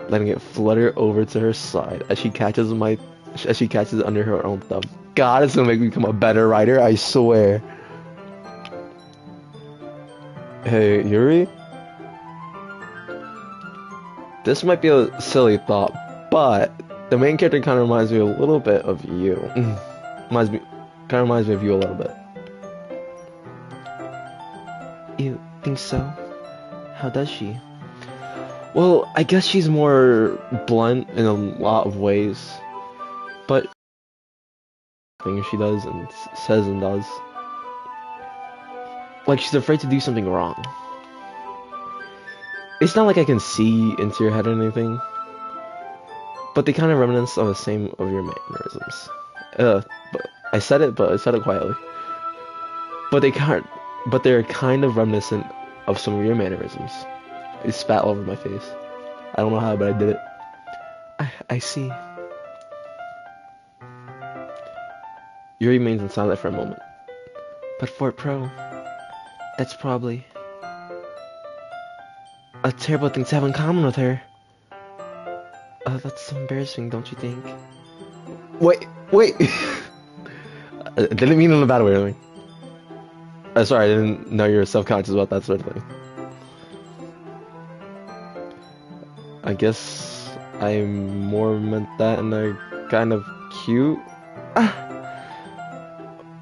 letting it flutter over to her side as she catches it under her own thumb. God, it's gonna make me become a better writer, I swear. Hey, Yuri? This might be a silly thought, but the main character kind of reminds me a little bit of you. Reminds me of you a little bit. You think so? How does she? Well, I guess she's more blunt in a lot of ways, but things she does and says and does. Like she's afraid to do something wrong. It's not like I can see into your head or anything, but they kind of reminisce of the same of your mannerisms. But I said it quietly. But they're kind of reminiscent of some of your mannerisms. It spat all over my face. I don't know how, but I did it. I see. Yuri remains silent for a moment. But Fort Pro, that's probably a terrible thing to have in common with her. That's so embarrassing, don't you think? Wait. I didn't mean it in a bad way or anything. Sorry, I didn't know you were self-conscious about that sort of thing. I guess I more meant that in a kind of cute.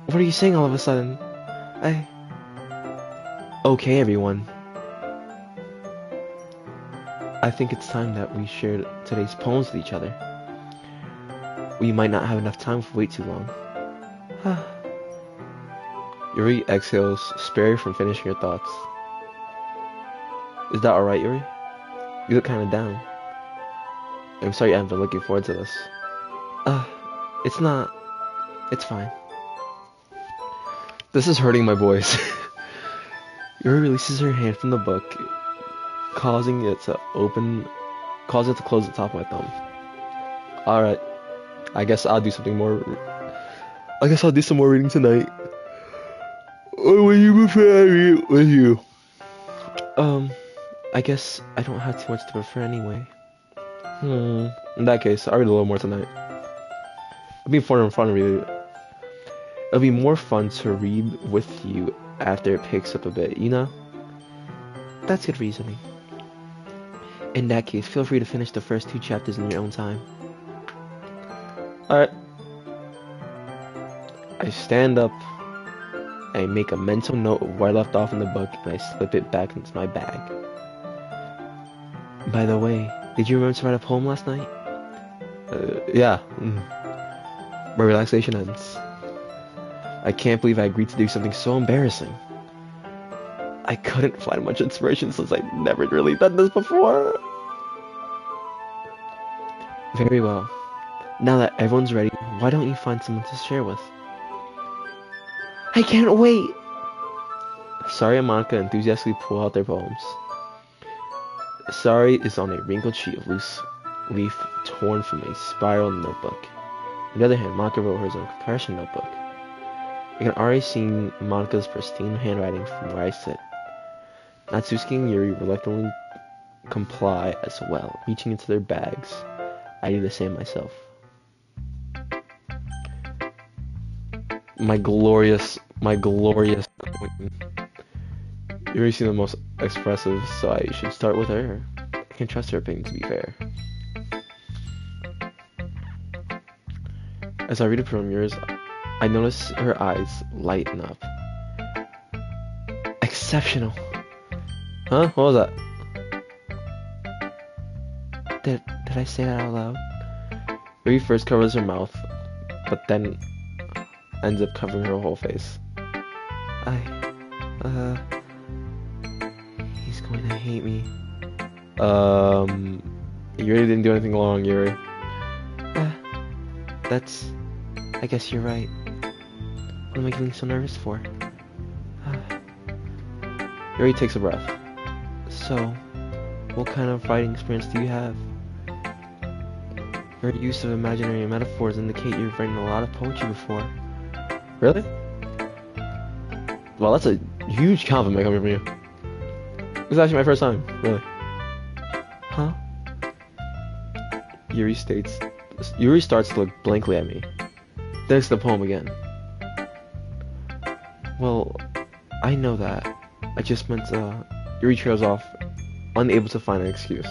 What are you saying all of a sudden? Okay, everyone. I think it's time that we shared today's poems with each other. We might not have enough time for wait too long. Yuri exhales, spared from finishing your thoughts. Is that alright, Yuri? You look kinda down. I'm sorry I haven't been looking forward to this. It's not. It's fine. This is hurting my voice. Yuri releases her hand from the book, causing it to close the top of my thumb. Alright. I guess I'll do some more reading tonight. Or will you prefer I read with you? I guess I don't have too much to prefer anyway. In that case, I'll read a little more tonight. It'll be more fun to read with you after it picks up a bit, you know? That's good reasoning. In that case, feel free to finish the first 2 chapters in your own time. Alright. I stand up, I make a mental note of where I left off in the book, and I slip it back into my bag. By the way, did you remember to write a poem last night? Yeah. My relaxation ends. I can't believe I agreed to do something so embarrassing. I couldn't find much inspiration since I've never really done this before. Very well. Now that everyone's ready, why don't you find someone to share with? I can't wait! Sari and Monica enthusiastically pull out their poems. Sari is on a wrinkled sheet of loose leaf torn from a spiral notebook. On the other hand, Monica wrote hers in a compression notebook. I can already see Monica's pristine handwriting from where I sit. Natsuki and Yuri reluctantly comply as well, reaching into their bags. I do the same myself. My glorious queen. Yuri seems the most expressive, so I should start with her. can trust her opinion, to be fair. As I read it from yours, I notice her eyes lighten up. Exceptional. Huh? What was that? Did I say that out loud? Yuri first covers her mouth, but then ends up covering her whole face. He's going to hate me. You really didn't do anything wrong, Yuri. I guess you're right. What am I getting so nervous for? Yuri takes a breath. So, what kind of writing experience do you have? Your use of imaginary metaphors indicate you've written a lot of poetry before. Really? Well, that's a huge compliment coming from you. This is actually my first time, really. Huh? Yuri starts to look blankly at me. Then it's the poem again. Well, I know that. I just meant, Yuri trails off, unable to find an excuse.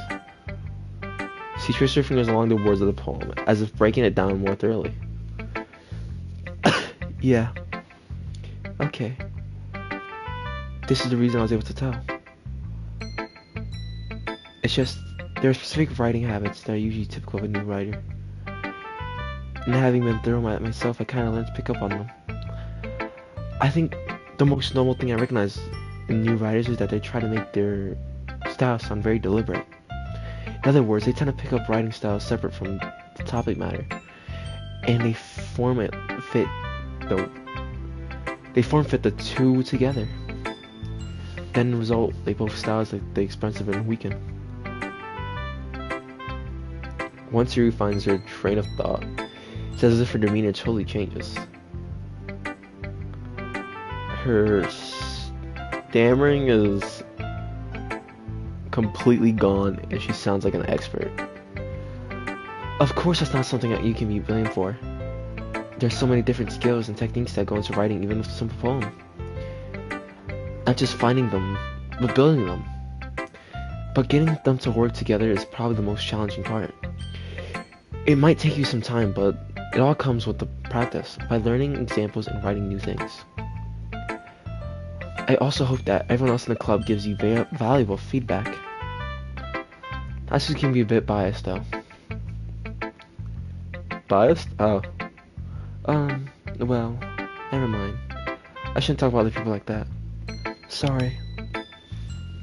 She traces her fingers along the words of the poem, as if breaking it down more thoroughly. Yeah. Okay. This is the reason I was able to tell. It's just, there are specific writing habits that are usually typical of a new writer. And having been thorough myself, I kind of learned to pick up on them. I think the most normal thing I recognize in new writers is that they try to make their style sound very deliberate. In other words, they tend to pick up writing styles separate from the topic matter, and they form fit the two together. Then the result, they both styles that they expensive and weaken. Once Yuri finds her train of thought, it's as if her demeanor totally changes. Her stammering is completely gone, and she sounds like an expert. Of course, that's not something that you can be blamed for. There's so many different skills and techniques that go into writing even a simple poem. Not just finding them, but building them. But getting them to work together is probably the most challenging part. It might take you some time, but it all comes with the practice, by learning examples and writing new things. I also hope that everyone else in the club gives you valuable feedback. I just can be a bit biased though. Biased? Oh. Well, never mind. I shouldn't talk about other people like that. Sorry.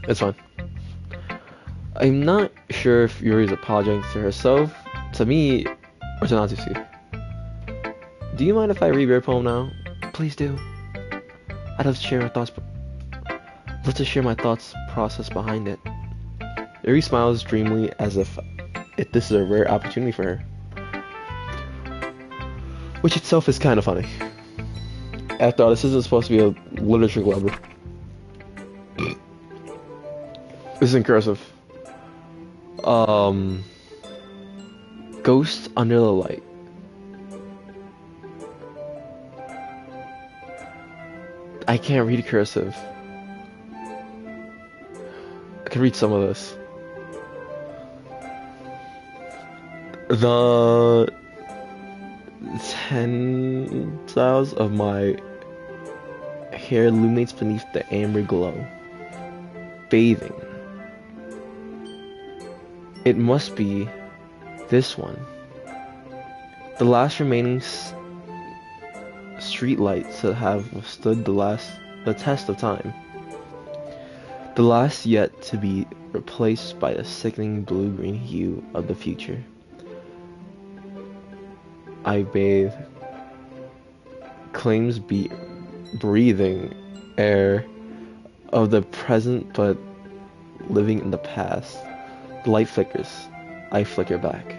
It's fine. I'm not sure if Yuri's apologizing to herself, to me, or to Natsuki. Do you mind if I read your poem now? Please do. I'd love to share my thoughts process behind it. Yuri smiles dreamily as if this is a rare opportunity for her. Which itself is kind of funny. After all, this isn't supposed to be a literature club. This is in cursive. Ghosts under the light. I can't read cursive. I can read some of this. The tendrils of my hair illuminates beneath the amber glow. Bathing. It must be this one. The last remaining street lights that have withstood the test of time. The last yet to be replaced by the sickening blue-green hue of the future. I bathe. Claims breathing air of the present but living in the past. The light flickers. I flicker back.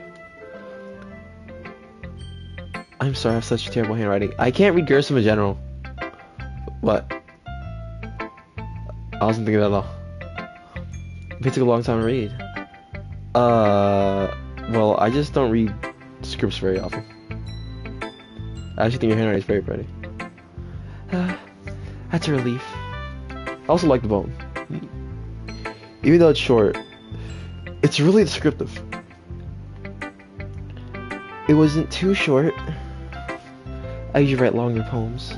I'm sorry, I have such terrible handwriting. I can't read cursive in general. What? I wasn't thinking that at all. It took a long time to read. Well, I just don't read scripts very often. I actually think your handwriting is very pretty. That's a relief. I also like the poem. Even though it's short, It's really descriptive. It wasn't too short. I usually write longer poems.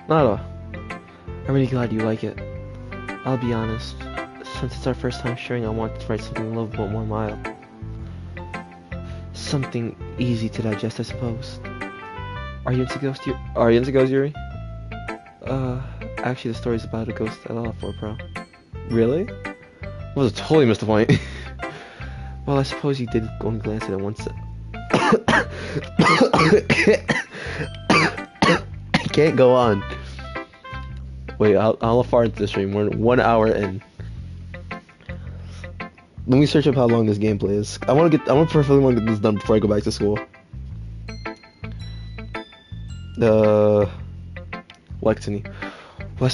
Not at all. I'm really glad you like it. I'll be honest, since it's our first time sharing, I wanted to write something a little bit more mild. Something easy to digest, I suppose. Are you into ghosts, Yuri? Actually, the story's about a ghost I love for pro. Really? I was totally missed the point. Well, I suppose you did only glance at it once. I can't go on. Wait, I'll far into the stream. We're 1 hour in. Let me search up how long this gameplay is. I preferably want to get this done before I go back to school. Lexony. Well,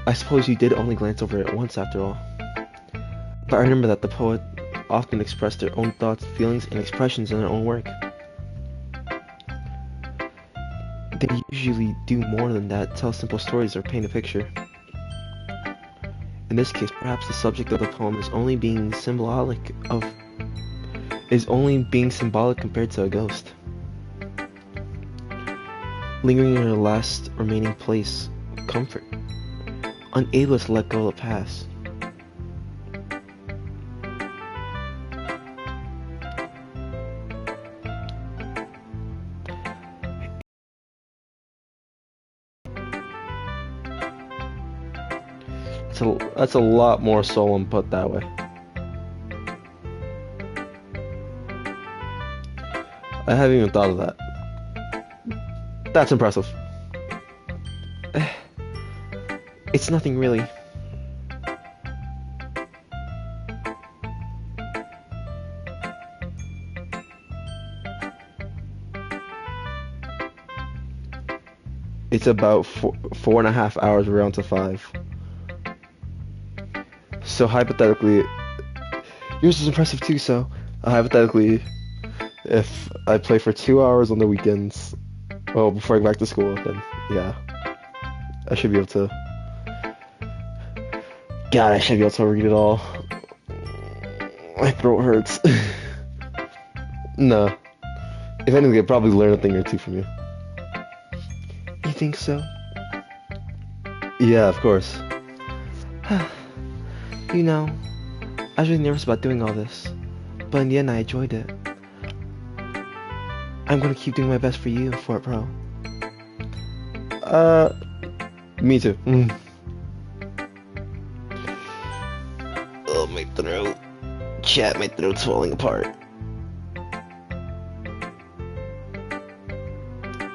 I suppose you did only glance over it once after all. But I remember that the poet often expressed their own thoughts, feelings, and expressions in their own work. They usually do more than that, tell simple stories or paint a picture. In this case, perhaps the subject of the poem is only being symbolic compared to a ghost. Lingering in her last remaining place of comfort, unable to let go of the past. That's a lot more solemn put that way. I haven't even thought of that. That's impressive. It's nothing really. It's about 4.5 hours around to 5. So hypothetically, yours is impressive too, so hypothetically, if I play for 2 hours on the weekends, well, before I go back to school, then yeah, I should be able to. God, I should be able to read it all. My throat hurts. No. If anything, I'd probably learn a thing or two from you. You think so? Yeah, of course. You know, I was really nervous about doing all this, but in the end I enjoyed it. I'm gonna keep doing my best for you, Fort Pro. Me too. Oh, my throat. Chat, my throat's falling apart.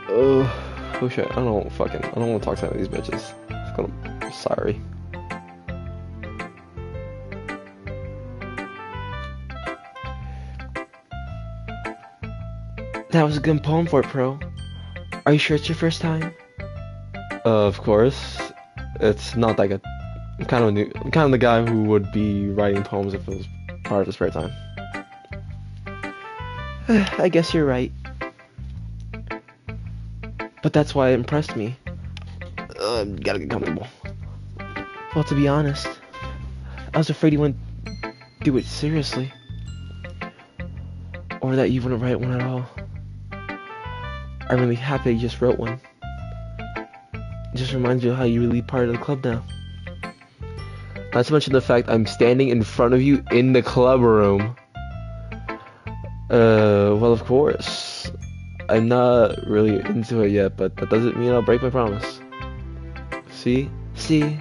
Oh shit, I don't want to talk to any of these bitches. I'm sorry. That was a good poem, Fort Pro. Are you sure it's your first time? Of course. It's not that good. I'm kind of the guy who would be writing poems if it was part of his spare time. I guess you're right. But that's why it impressed me. Gotta get comfortable. Well, to be honest, I was afraid you wouldn't do it seriously. Or that you wouldn't write one at all. I'm really happy that you just wrote one. It just reminds you of how you're really part of the club now. Not to mention the fact I'm standing in front of you in the club room. Well, of course. I'm not really into it yet, but that doesn't mean I'll break my promise. See? See?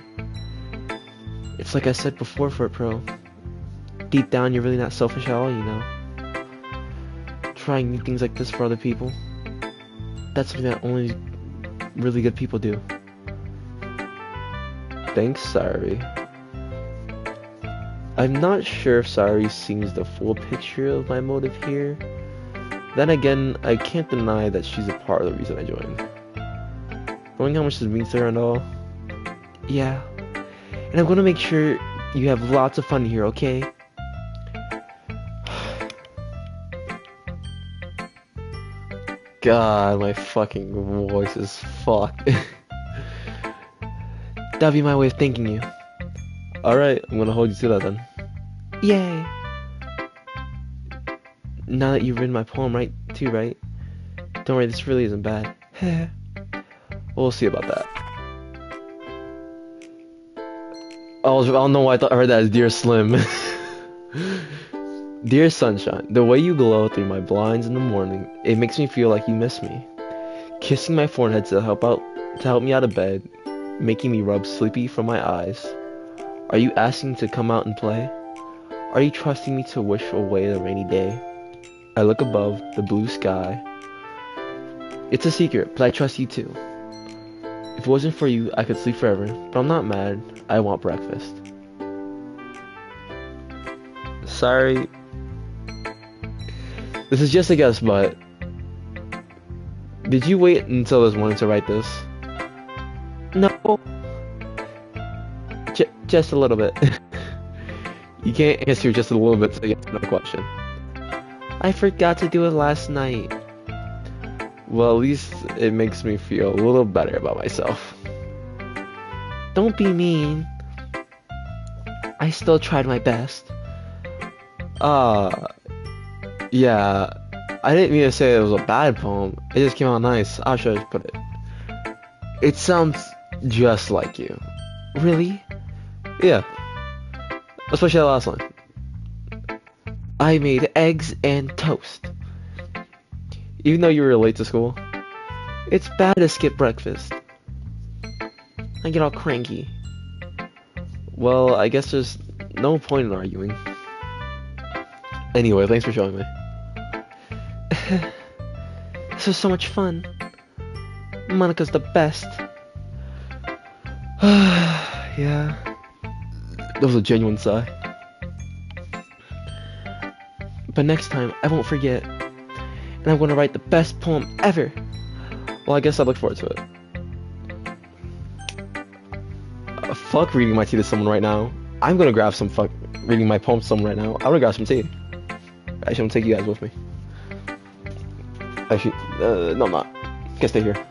It's like I said before, Fort Pro. Deep down, you're really not selfish at all, you know. Trying new things like this for other people. That's something that only really good people do. Thanks, Sayuri. I'm not sure if Sayuri sees the full picture of my motive here. Then again, I can't deny that she's a part of the reason I joined. Knowing how much this means to her and all. Yeah. And I'm gonna make sure you have lots of fun here, okay? God, my fucking voice is fucked. That'll be my way of thanking you. Alright, I'm gonna hold you to that then. Yay! Now that you've written my poem right, too, right? Don't worry, this really isn't bad. We'll see about that. I don't know why I heard that as Dear Slim. Dear Sunshine, the way you glow through my blinds in the morning, it makes me feel like you miss me. Kissing my forehead to help me out of bed, making me rub sleepy from my eyes. Are you asking to come out and play? Are you trusting me to wish away the rainy day? I look above the blue sky. It's a secret, but I trust you too. If it wasn't for you, I could sleep forever, but I'm not mad. I want breakfast. Sorry. This is just a guess, but did you wait until this morning to write this? No. Just a little bit. You can't answer just a little bit to get to the question. I forgot to do it last night. Well, at least it makes me feel a little better about myself. Don't be mean. I still tried my best. Yeah. I didn't mean to say it was a bad poem. It just came out nice. How should I put it? It sounds just like you. Really? Yeah. Especially the last line. I made eggs and toast. Even though you were late to school, it's bad to skip breakfast. I get all cranky. Well, I guess there's no point in arguing. Anyway, thanks for showing me. This was so much fun. Monica's the best. Yeah. That was a genuine sigh. But next time, I won't forget. And I'm going to write the best poem ever. Well, I guess I look forward to it. Fuck reading my tea to someone right now. I'm going to grab some reading my poem to someone right now. I'm going to grab some tea. Actually, I'm going to take you guys with me. Actually, no, I'm not. You can stay here.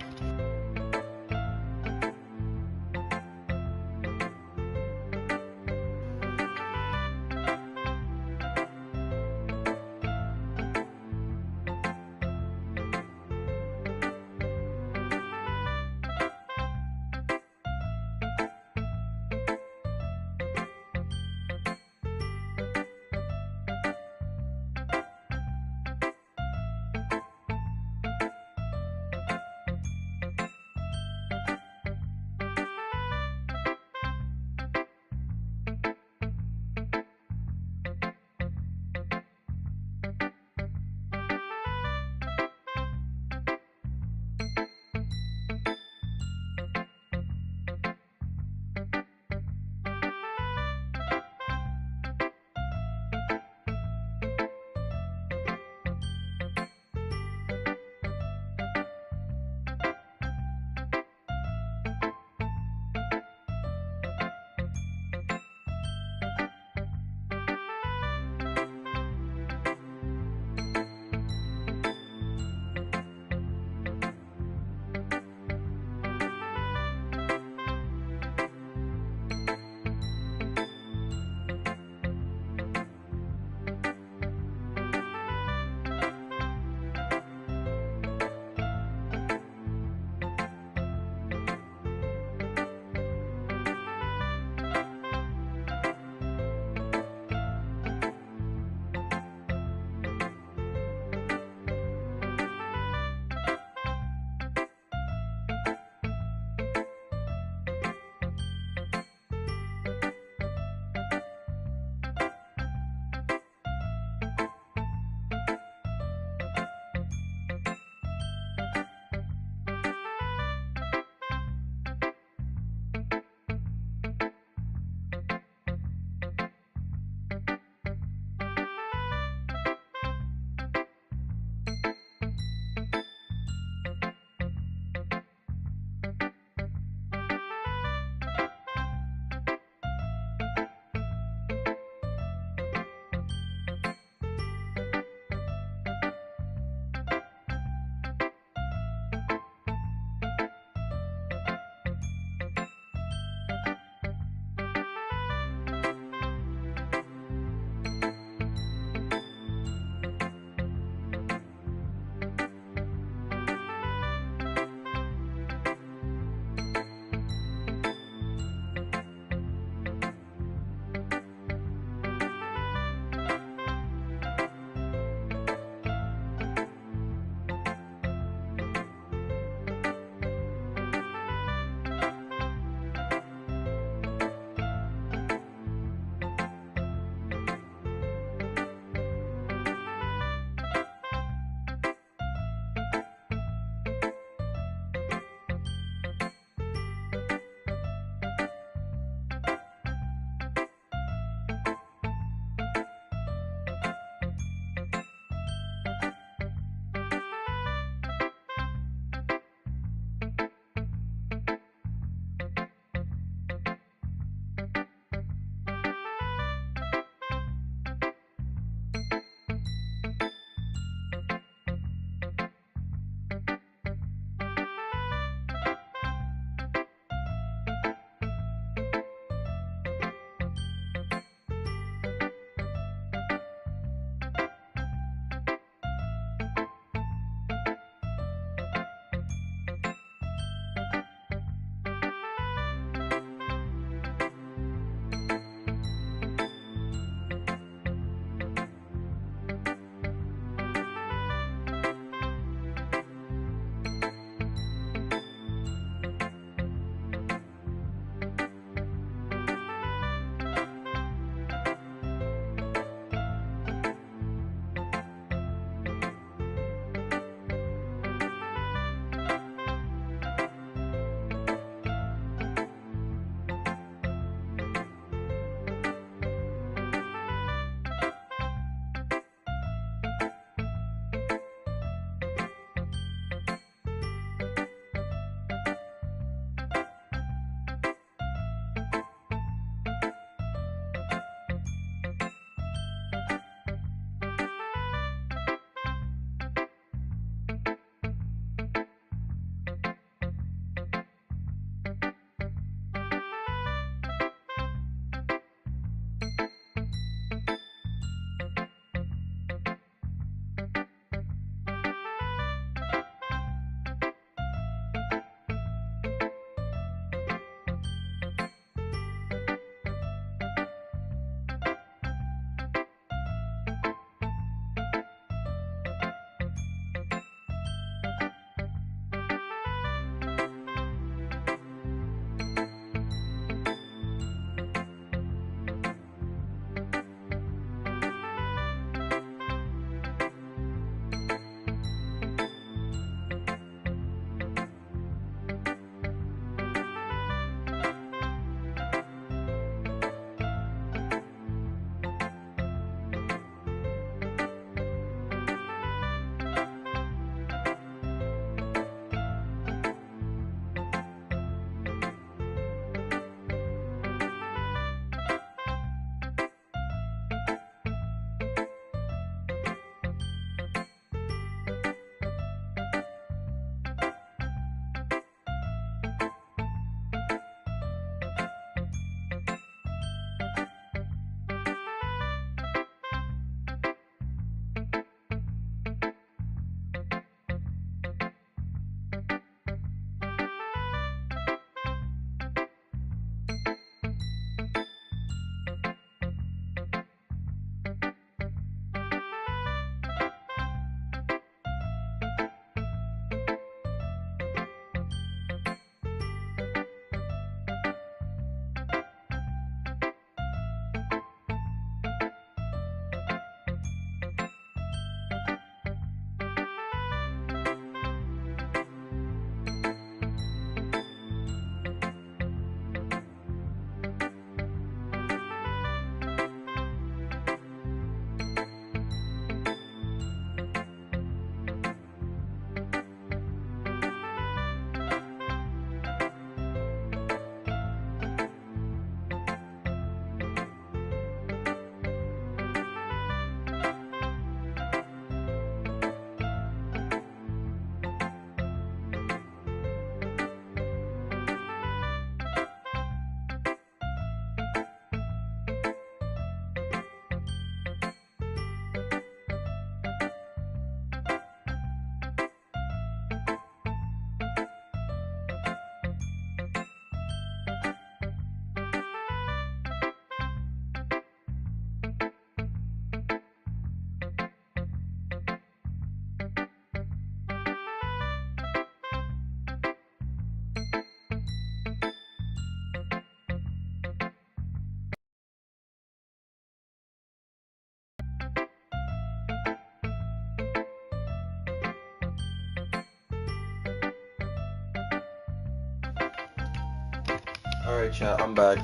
Alright, chat, I'm back.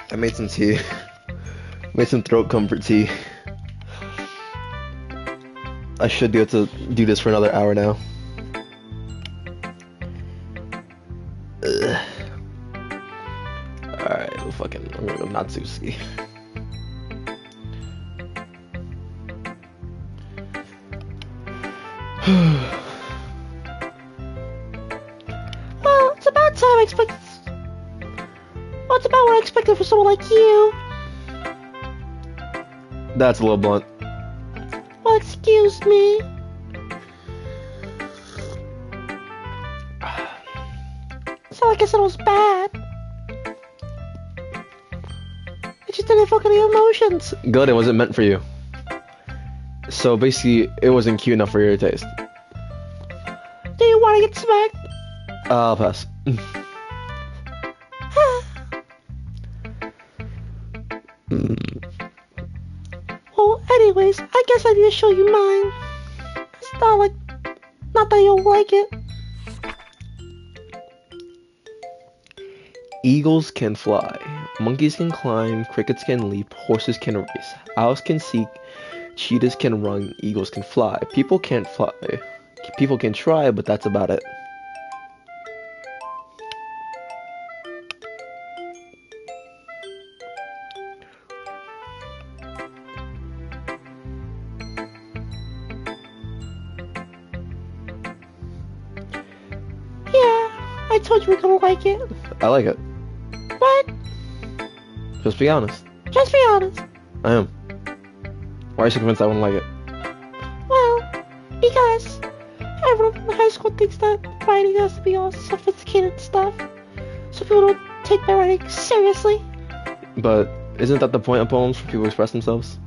I made some tea. Made some throat comfort tea. I should be able to do this for another hour now. Alright, well, I'm gonna go Natsuki. Well, it's about time I expect. Well, it's about what I expected for someone like you. That's a little blunt. Well, excuse me. It's not like I said it was bad. I just didn't evoke any emotions. Good, it wasn't meant for you. So basically, it wasn't cute enough for your taste. Do you want to get smacked? I'll pass. Well, anyways, I guess I need to show you mine. It's not that you'll like it. Eagles can fly. Monkeys can climb. Crickets can leap. Horses can race. Owls can seek. Cheetahs can run. Eagles can fly. People can't fly. People can try, but that's about it. Yeah, I told you we're gonna like it. I like it. What? Just be honest. Just be honest. I am. Why are you so convinced I wouldn't like it? Well, because everyone in high school thinks that writing has to be all sophisticated stuff, so people don't take my writing seriously. But isn't that the point of poems, for people to express themselves?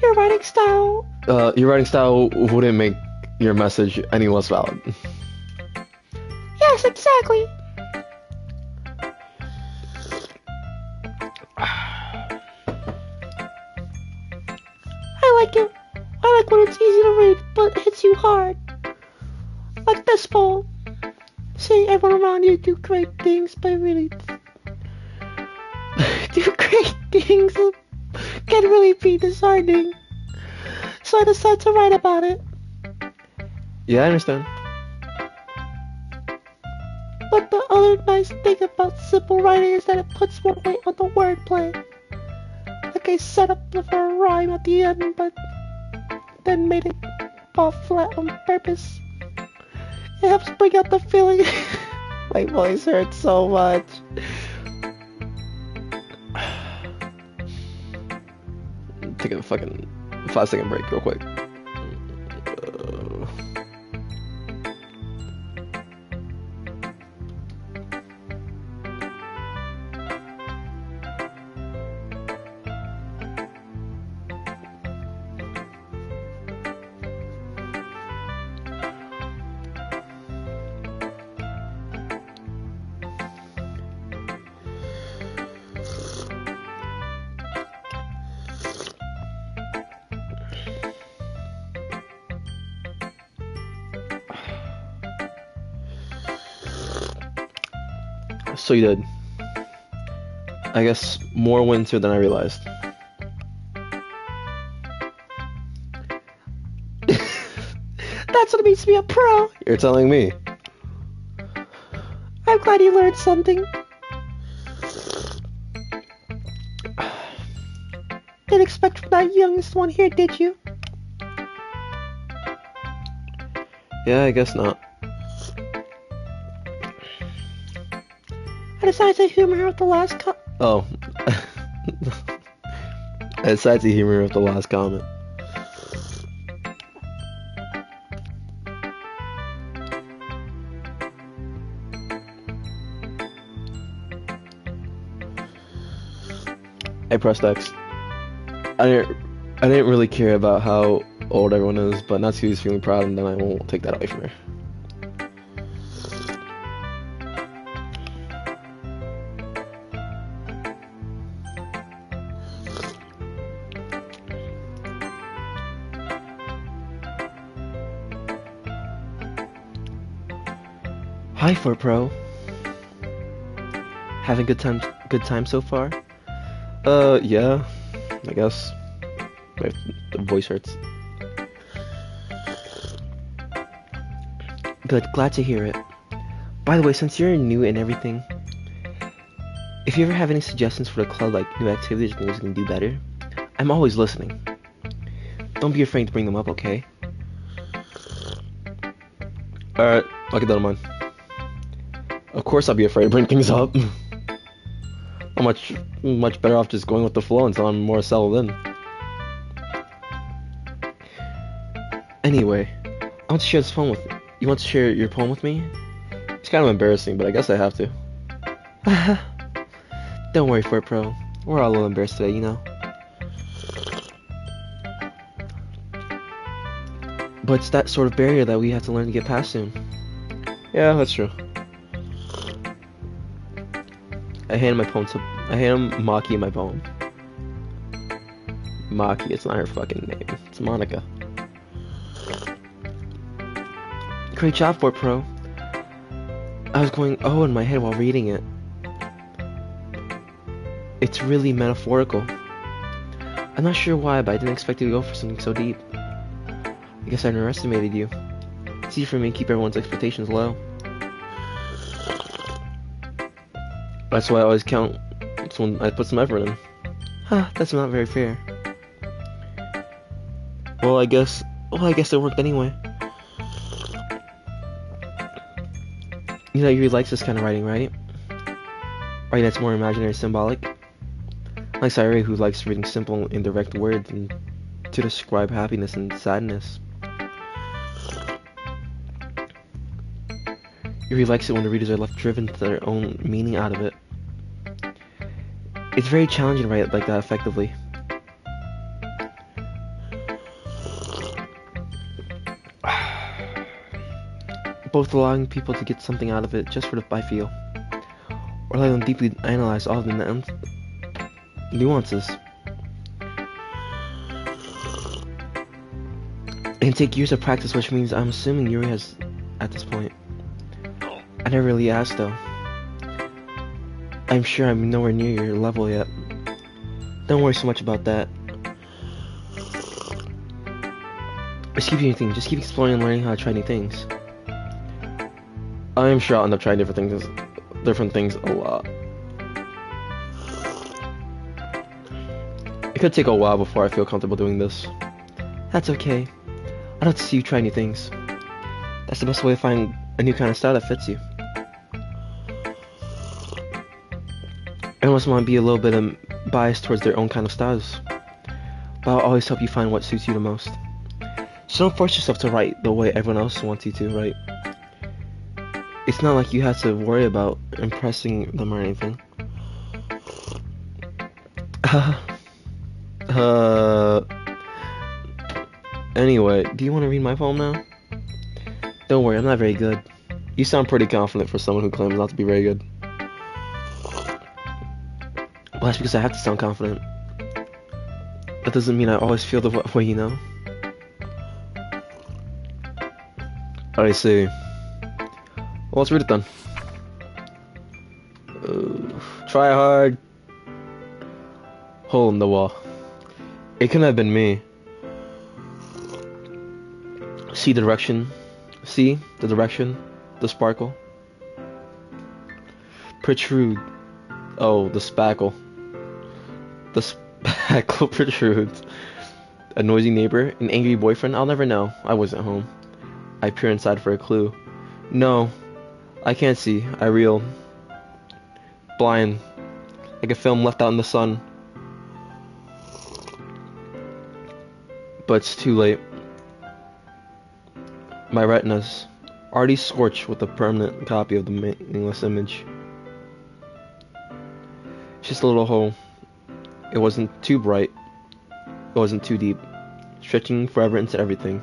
Your writing style. Your writing style wouldn't make your message any less valid. Yes, exactly. I like it. I like when it's easy to read, but it hits you hard. Like this poem. Seeing everyone around you do great things, but really do great things can really be disheartening. So I decided to write about it. Yeah, I understand. But the other nice thing about simple writing is that it puts more weight on the wordplay. Like I set up for a rhyme at the end, but then made it fall flat on purpose. It helps bring out the feeling. My voice hurts so much. Take a fucking 5-second break real quick. So you did. I guess more winter than I realized. That's what makes me a pro. You're telling me. I'm glad you learned something. Didn't expect from that youngest one here, did you? Yeah, I guess not. I decided to humor with the last Oh. I decided to humor with the last comment. I pressed X. I didn't really care about how old everyone is, but Natsuki's feeling proud, and then I won't take that away from her. Hi, Fort Pro. Having good time so far? Yeah, I guess. The voice hurts. Good, glad to hear it. By the way, since you're new and everything, if you ever have any suggestions for the club, like new activities or things we can do better, I'm always listening. Don't be afraid to bring them up, okay? Alright, I'll get that in mind. Of course I'll be afraid to bring things up. I'm much better off just going with the flow until I'm more settled in. Anyway, I want to share this poem with you. You want to share your poem with me? It's kind of embarrassing, but I guess I have to. Don't worry, Fort Pro. We're all a little embarrassed today, you know. But it's that sort of barrier that we have to learn to get past soon. Yeah, that's true. I hand Maki my poem. Maki, it's not her fucking name. It's Monica. Great job, Fort Pro. I was going oh in my head while reading it. It's really metaphorical. I'm not sure why, but I didn't expect you to go for something so deep. I guess I underestimated you. It's easy for me to keep everyone's expectations low. That's why I always count when I put some effort in. That's not very fair. Well, I guess it worked anyway. You know, Yuri likes this kind of writing, right? Writing that's more imaginary, symbolic. Like Sayuri, who likes reading simple, indirect words and to describe happiness and sadness. Yuri likes it when the readers are left driven to their own meaning out of it. It's very challenging to write it like that effectively. Both allowing people to get something out of it just for the I feel, or letting them deeply analyze all of the nuances. It can take years of practice, which means I'm assuming Yuri has at this point. I never really asked though. I'm sure I'm nowhere near your level yet. Don't worry so much about that. Just keep doing things. Just keep exploring and learning how to try new things. I am sure I'll end up trying different things a lot. It could take a while before I feel comfortable doing this. That's okay. I'd like to see you try new things. That's the best way to find a new kind of style that fits you. Everyone must want to be a little bit biased towards their own kind of styles, but I'll always help you find what suits you the most. So don't force yourself to write the way everyone else wants you to write. It's not like you have to worry about impressing them or anything. Anyway, do you want to read my poem now? Don't worry, I'm not very good. You sound pretty confident for someone who claims not to be very good. Well, that's because I have to sound confident. That doesn't mean I always feel the way, you know? I see. Well, let's read it then. Try hard. Hole in the wall. It couldn't have been me. See the direction. See the direction. The sparkle. Protrude. Oh, the spackle. The spackle protrudes. A noisy neighbor. An angry boyfriend. I'll never know. I wasn't home. I peer inside for a clue. No. I can't see. I reel. Blind. Like a film left out in the sun. But it's too late. My retinas. Already scorched with a permanent copy of the meaningless image. It's just a little hole. It wasn't too bright. It wasn't too deep. Stretching forever into everything.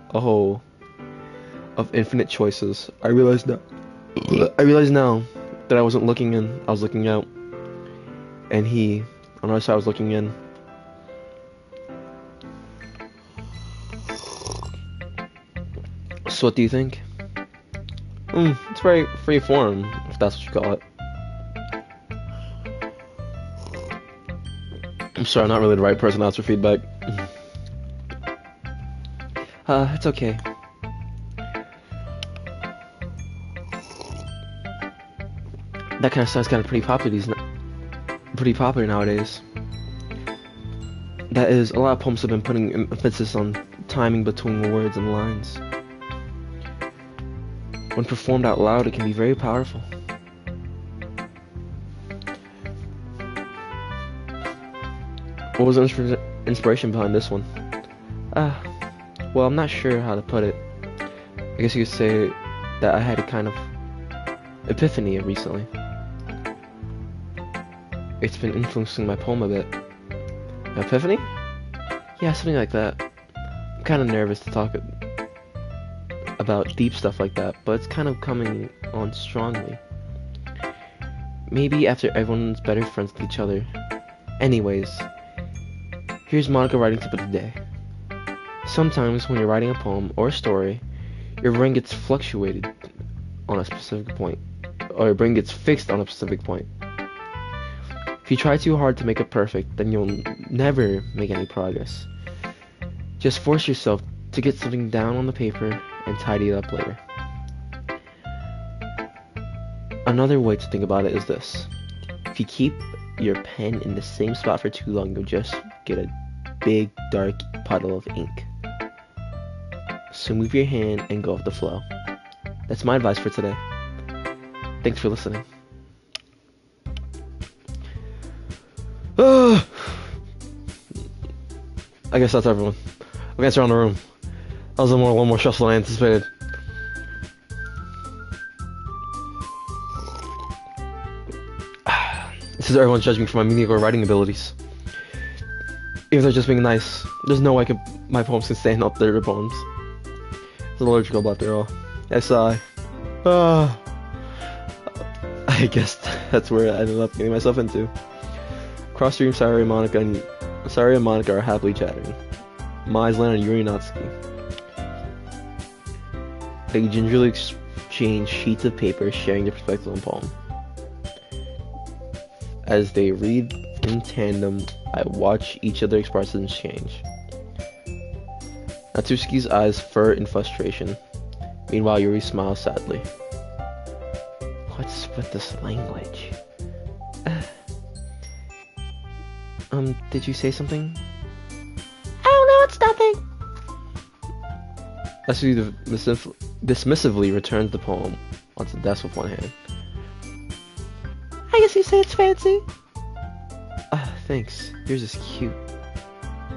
A hole of infinite choices. I realize now that I wasn't looking in, I was looking out. And he, on the other side, was looking in. So what do you think? It's very free form, if that's what you call it. I'm sorry, I'm not really the right person to ask for feedback. It's okay. That kind of stuff's kind of pretty popular nowadays. That is, a lot of poems have been putting emphasis on timing between words and lines. When performed out loud, it can be very powerful. What was the inspiration behind this one? Well, I'm not sure how to put it. I guess you could say that I had a kind of epiphany recently. It's been influencing my poem a bit. Epiphany? Yeah, something like that. I'm kind of nervous to talk about deep stuff like that, but it's kind of coming on strongly. Maybe after everyone's better friends with each other. Anyways, here's Monica writing tip of the day. Sometimes when you're writing a poem or a story, your brain gets fluctuated on a specific point, or your brain gets fixed on a specific point. If you try too hard to make it perfect, then you'll never make any progress. Just force yourself to get something down on the paper and tidy it up later. Another way to think about it is this. If you keep your pen in the same spot for too long, you'll just get a big dark puddle of ink. So move your hand and go with the flow. That's my advice for today. Thanks for listening. I guess that's everyone. I guess around the room. That was one more stressful than I anticipated. This is everyone's judging me for my mediocre writing abilities. If they're just being nice, there's no way my poems can stand up to their poems. It's illogical after all. I guess that's where I ended up getting myself into. Cross stream, Saria and Monica are happily chatting. My eyes land on Yuri Natsuki. They gingerly exchange sheets of paper, sharing their perspective on the poem. As they read in tandem, I watch each of their expressions change. Natsuki's eyes fur in frustration. Meanwhile, Yuri smiles sadly. What's with this language? Did you say something? Oh no, it's nothing. Natsuki dismissively returns the poem onto the desk with one hand. I guess you say it's fancy. Thanks. Yours is cute.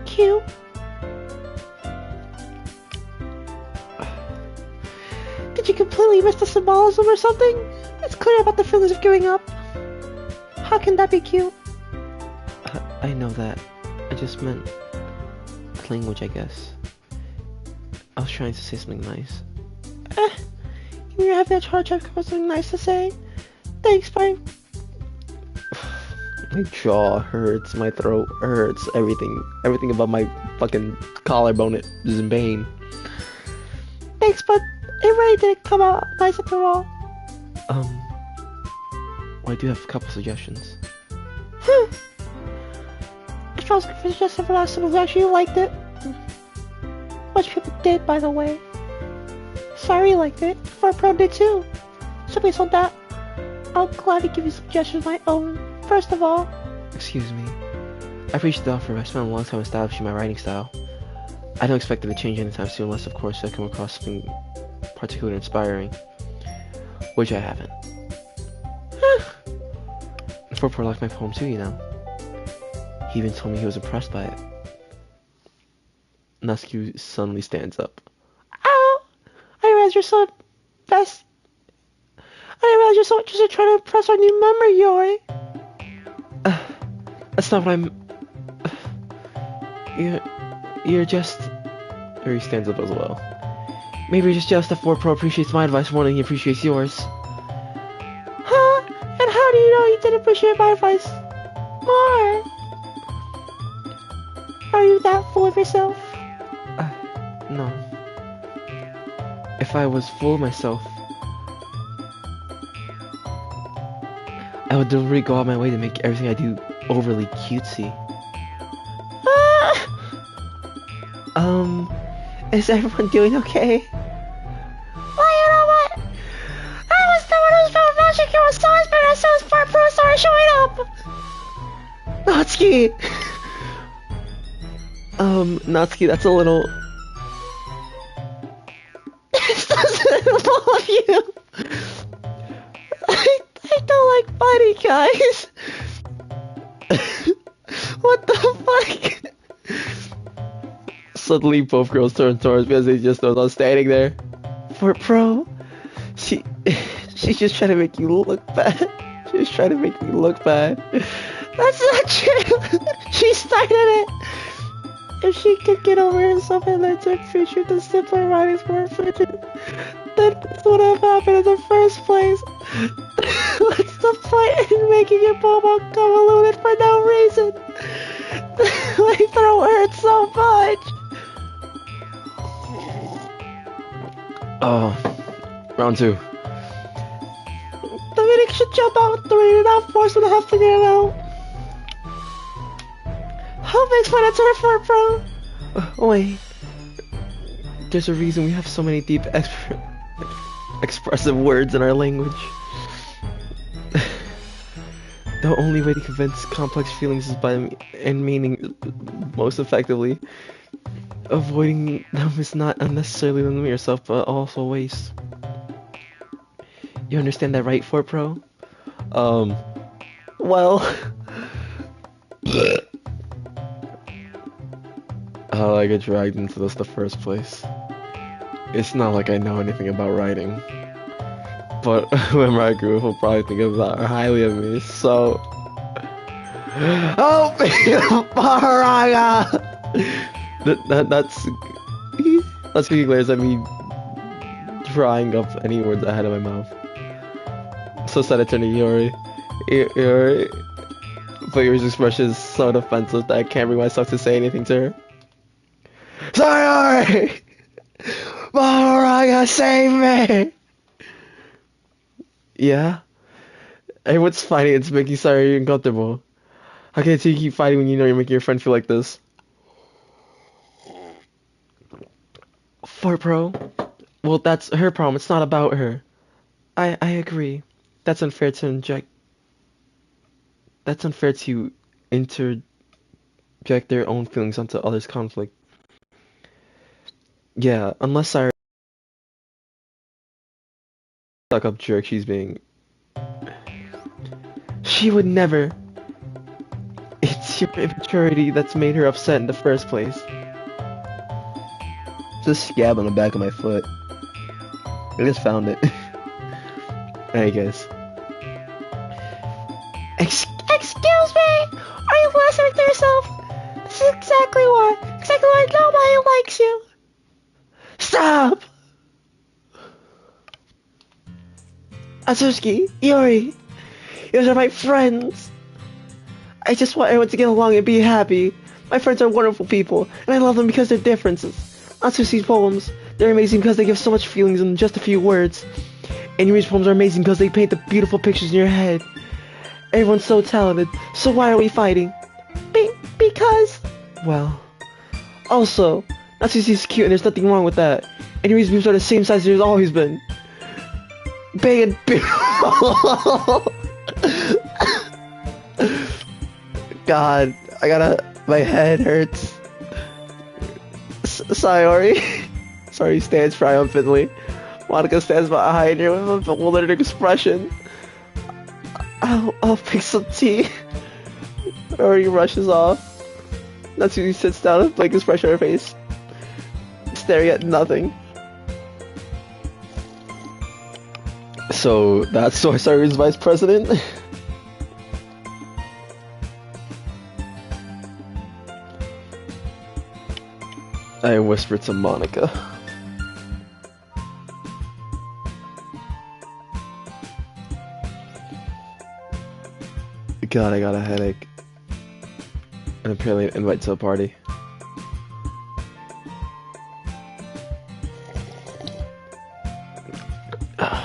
Cute? Did you completely miss the symbolism or something? It's clear about the feelings of giving up. How can that be cute? I know that. I just meant language, I guess. I was trying to say something nice. You're having a hard time coming up with something nice to say. Thanks, bye. My jaw hurts, my throat hurts, everything about my fucking collarbone is in pain. Thanks, but it really didn't come out nice after all. Well, I do have a couple suggestions. If I was looking for suggestions for last time, who actually liked it. Much people did, by the way. Sorry liked it. For Pro did too. So based on that, I'm glad to give you suggestions of my own. First of all, excuse me. I appreciate the offer. I spent a long time establishing my writing style. I don't expect it to change anytime soon, unless, of course, I come across something particularly inspiring, which I haven't. 4-4 liked my poem too, you know. He even told me he was impressed by it. Natsuki suddenly stands up. Oh, I realize you're so best. I realize you're so interested in trying to impress our new member, Yuri. That's not what I'm... You're just... Yuri stands up as well. Maybe you're just jealous that 4-Pro appreciates my advice more than he appreciates yours. Huh? And how do you know you didn't appreciate my advice more? Are you that full of yourself? No. If I was full of myself, would deliberately go out my way to make everything I do overly cutesy. Ah! Is everyone doing okay? Well, you know what? I was the one who's found magic your stars, but as soon as Fort Pro started showing up. Natsuki! Natsuki, that's a little... This doesn't involve you. I don't like fighting, guys. What the fuck? Suddenly, both girls turn towards me as they just know I'm standing there. Fort Pro, she's just trying to make you look bad. She's trying to make me look bad. That's not true. She started it. If she could get over herself and let her future the simpler writings were frigid, then this would have happened in the first place. What's the point in making your Bobo convoluted for no reason? My throat hurts so much. Oh, round 2. Dominic should jump out 3 not force him to have to get it out. Help me explain it to her, Fort Pro. Wait. There's a reason we have so many deep expressive words in our language. The only way to convince complex feelings is by and meaning most effectively. Avoiding them is not unnecessarily limiting yourself, but also waste. You understand that, right, Fort Pro? Well... How did I get dragged into this in the first place? It's not like I know anything about writing. But whoever I grew up will probably think highly of me, so... Help me, Paraga! That's speaking glares at me drying up any words I had in my mouth. So sad I turned to Yuri. Yuri. But Yuri's expression is so defensive that I can't bring myself to say anything to her. Sorry! Maharaga, save me! Yeah? Everyone's fighting, it's making Sayori uncomfortable. How can you keep fighting when you know you're making your friend feel like this? Fort Pro? Well, that's her problem, it's not about her. I agree. That's unfair to inject... That's unfair to interject their own feelings onto others' conflict. Yeah, unless I stuck up jerk she's being... She would never. It's your immaturity that's made her upset in the first place. Just scab on the back of my foot. I just found it. Alright guys. Excuse me? Are you listening to yourself? This is exactly why nobody likes you. Stop! Atsushi, Yuri, you are my friends. I just want everyone to get along and be happy. My friends are wonderful people, and I love them because they're differences. Atsushi's poems, they're amazing because they give so much feelings in just a few words. And Yuri's poems are amazing because they paint the beautiful pictures in your head. Everyone's so talented, so why are we fighting? Because... Well... Also, Atsushi's cute and there's nothing wrong with that. And Yuri's boobs are the same size there's always been. Big and beautiful! God, my head hurts. Sayori. Sayori stands triumphantly. Monica stands behind her with a bewildered expression. I'll pick some tea. Sayori rushes off. Natsuki sits down with a blank expression on her face, staring at nothing. So that's why Sayori's vice president? I whispered to Monica. God, I got a headache. And apparently an invite to a party.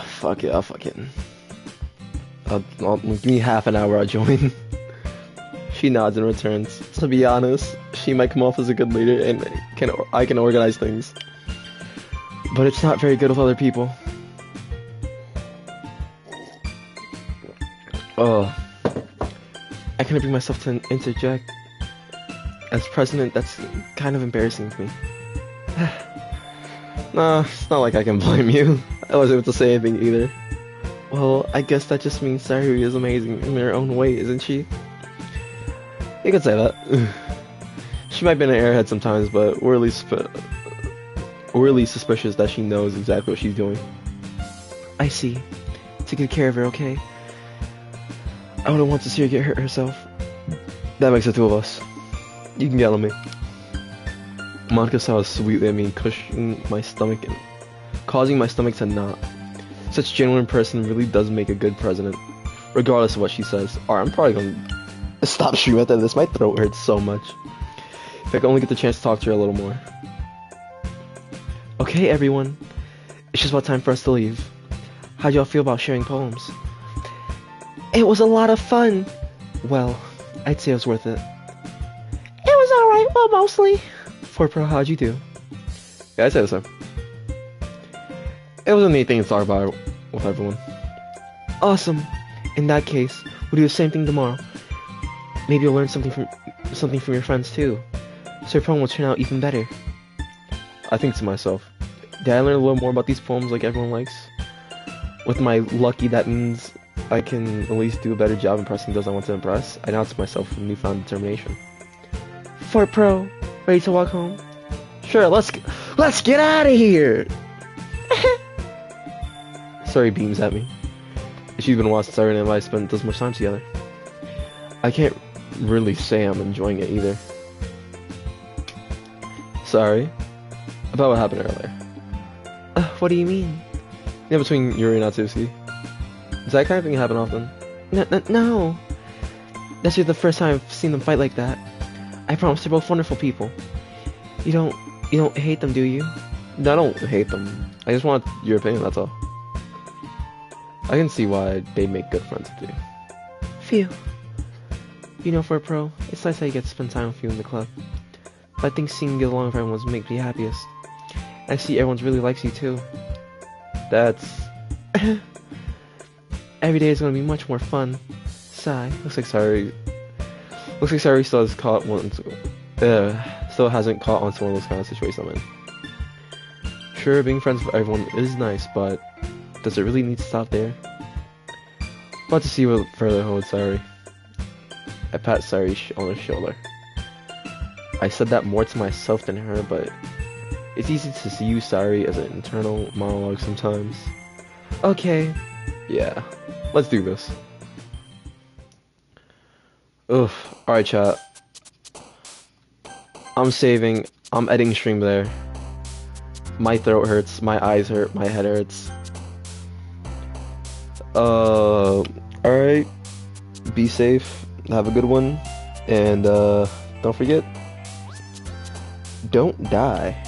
Fuck it, I'll fuck it. Give me half an hour, I'll join. She nods and returns. To be honest, she might come off as a good leader and I can organize things. But it's not very good with other people. I couldn't bring myself to interject. As president, that's kind of embarrassing to me. Nah, it's not like I can blame you. I wasn't able to say anything either. Well, I guess that just means Sayuri is amazing in her own way, isn't she? You could say that. She might be an airhead sometimes, but we're at least suspicious that she knows exactly what she's doing. I see. Take good care of her, okay? I wouldn't want to see her get hurt herself. That makes the two of us. You can yell at me. Monica saw sweetly at me, cushioning my stomach and causing my stomach to knot. Such genuine person really does make a good president, regardless of what she says. Alright, I'm probably gonna stop shooting at this. My throat hurts so much. If I could only get the chance to talk to her a little more. Okay, everyone. It's just about time for us to leave. How'd y'all feel about sharing poems? It was a lot of fun. Well, I'd say it was worth it. It was alright, well, mostly. 4Pro, how'd you do? Yeah, I'd say the same. It was a neat thing to talk about with everyone. Awesome. In that case, we'll do the same thing tomorrow. Maybe you'll learn something from your friends too. So your poem will turn out even better. I think to myself, did I learn a little more about these poems like everyone likes? With my lucky, that means I can at least do a better job impressing those I want to impress. I announced myself with newfound determination. 4Pro, ready to walk home? Sure, let's get out of here. Sorry beams at me. She's been a while since Sayuri and I spent this much time together. I can't really say I'm enjoying it either. Sorry. About what happened earlier. What do you mean? Yeah, between Yuri and Natsuki. Does that kind of thing happen often? No. That's just the first time I've seen them fight like that. I promise they're both wonderful people. You don't hate them, do you? No, I don't hate them. I just want your opinion, that's all. I can see why they make good friends with you. Phew. You know, 4Pro, it's nice how you get to spend time with you in the club. But I think seeing you get along with everyone makes me happiest. I see everyone really likes you too. That's... Every day is gonna be much more fun. Sigh. Looks like Sayuri still has caught still hasn't caught onto one of those kind of situations I'm in. Sure, being friends with everyone is nice, but does it really need to stop there? About to see what further holds Sayuri. I pat Sayuri on the shoulder. I said that more to myself than her, but it's easy to use Sayuri as an internal monologue sometimes. Okay. Yeah, let's do this. Oof. Alright, chat. I'm saving. I'm editing stream there. My throat hurts, my eyes hurt, my head hurts. Alright. Be safe. Have a good one. And, don't forget. Don't die.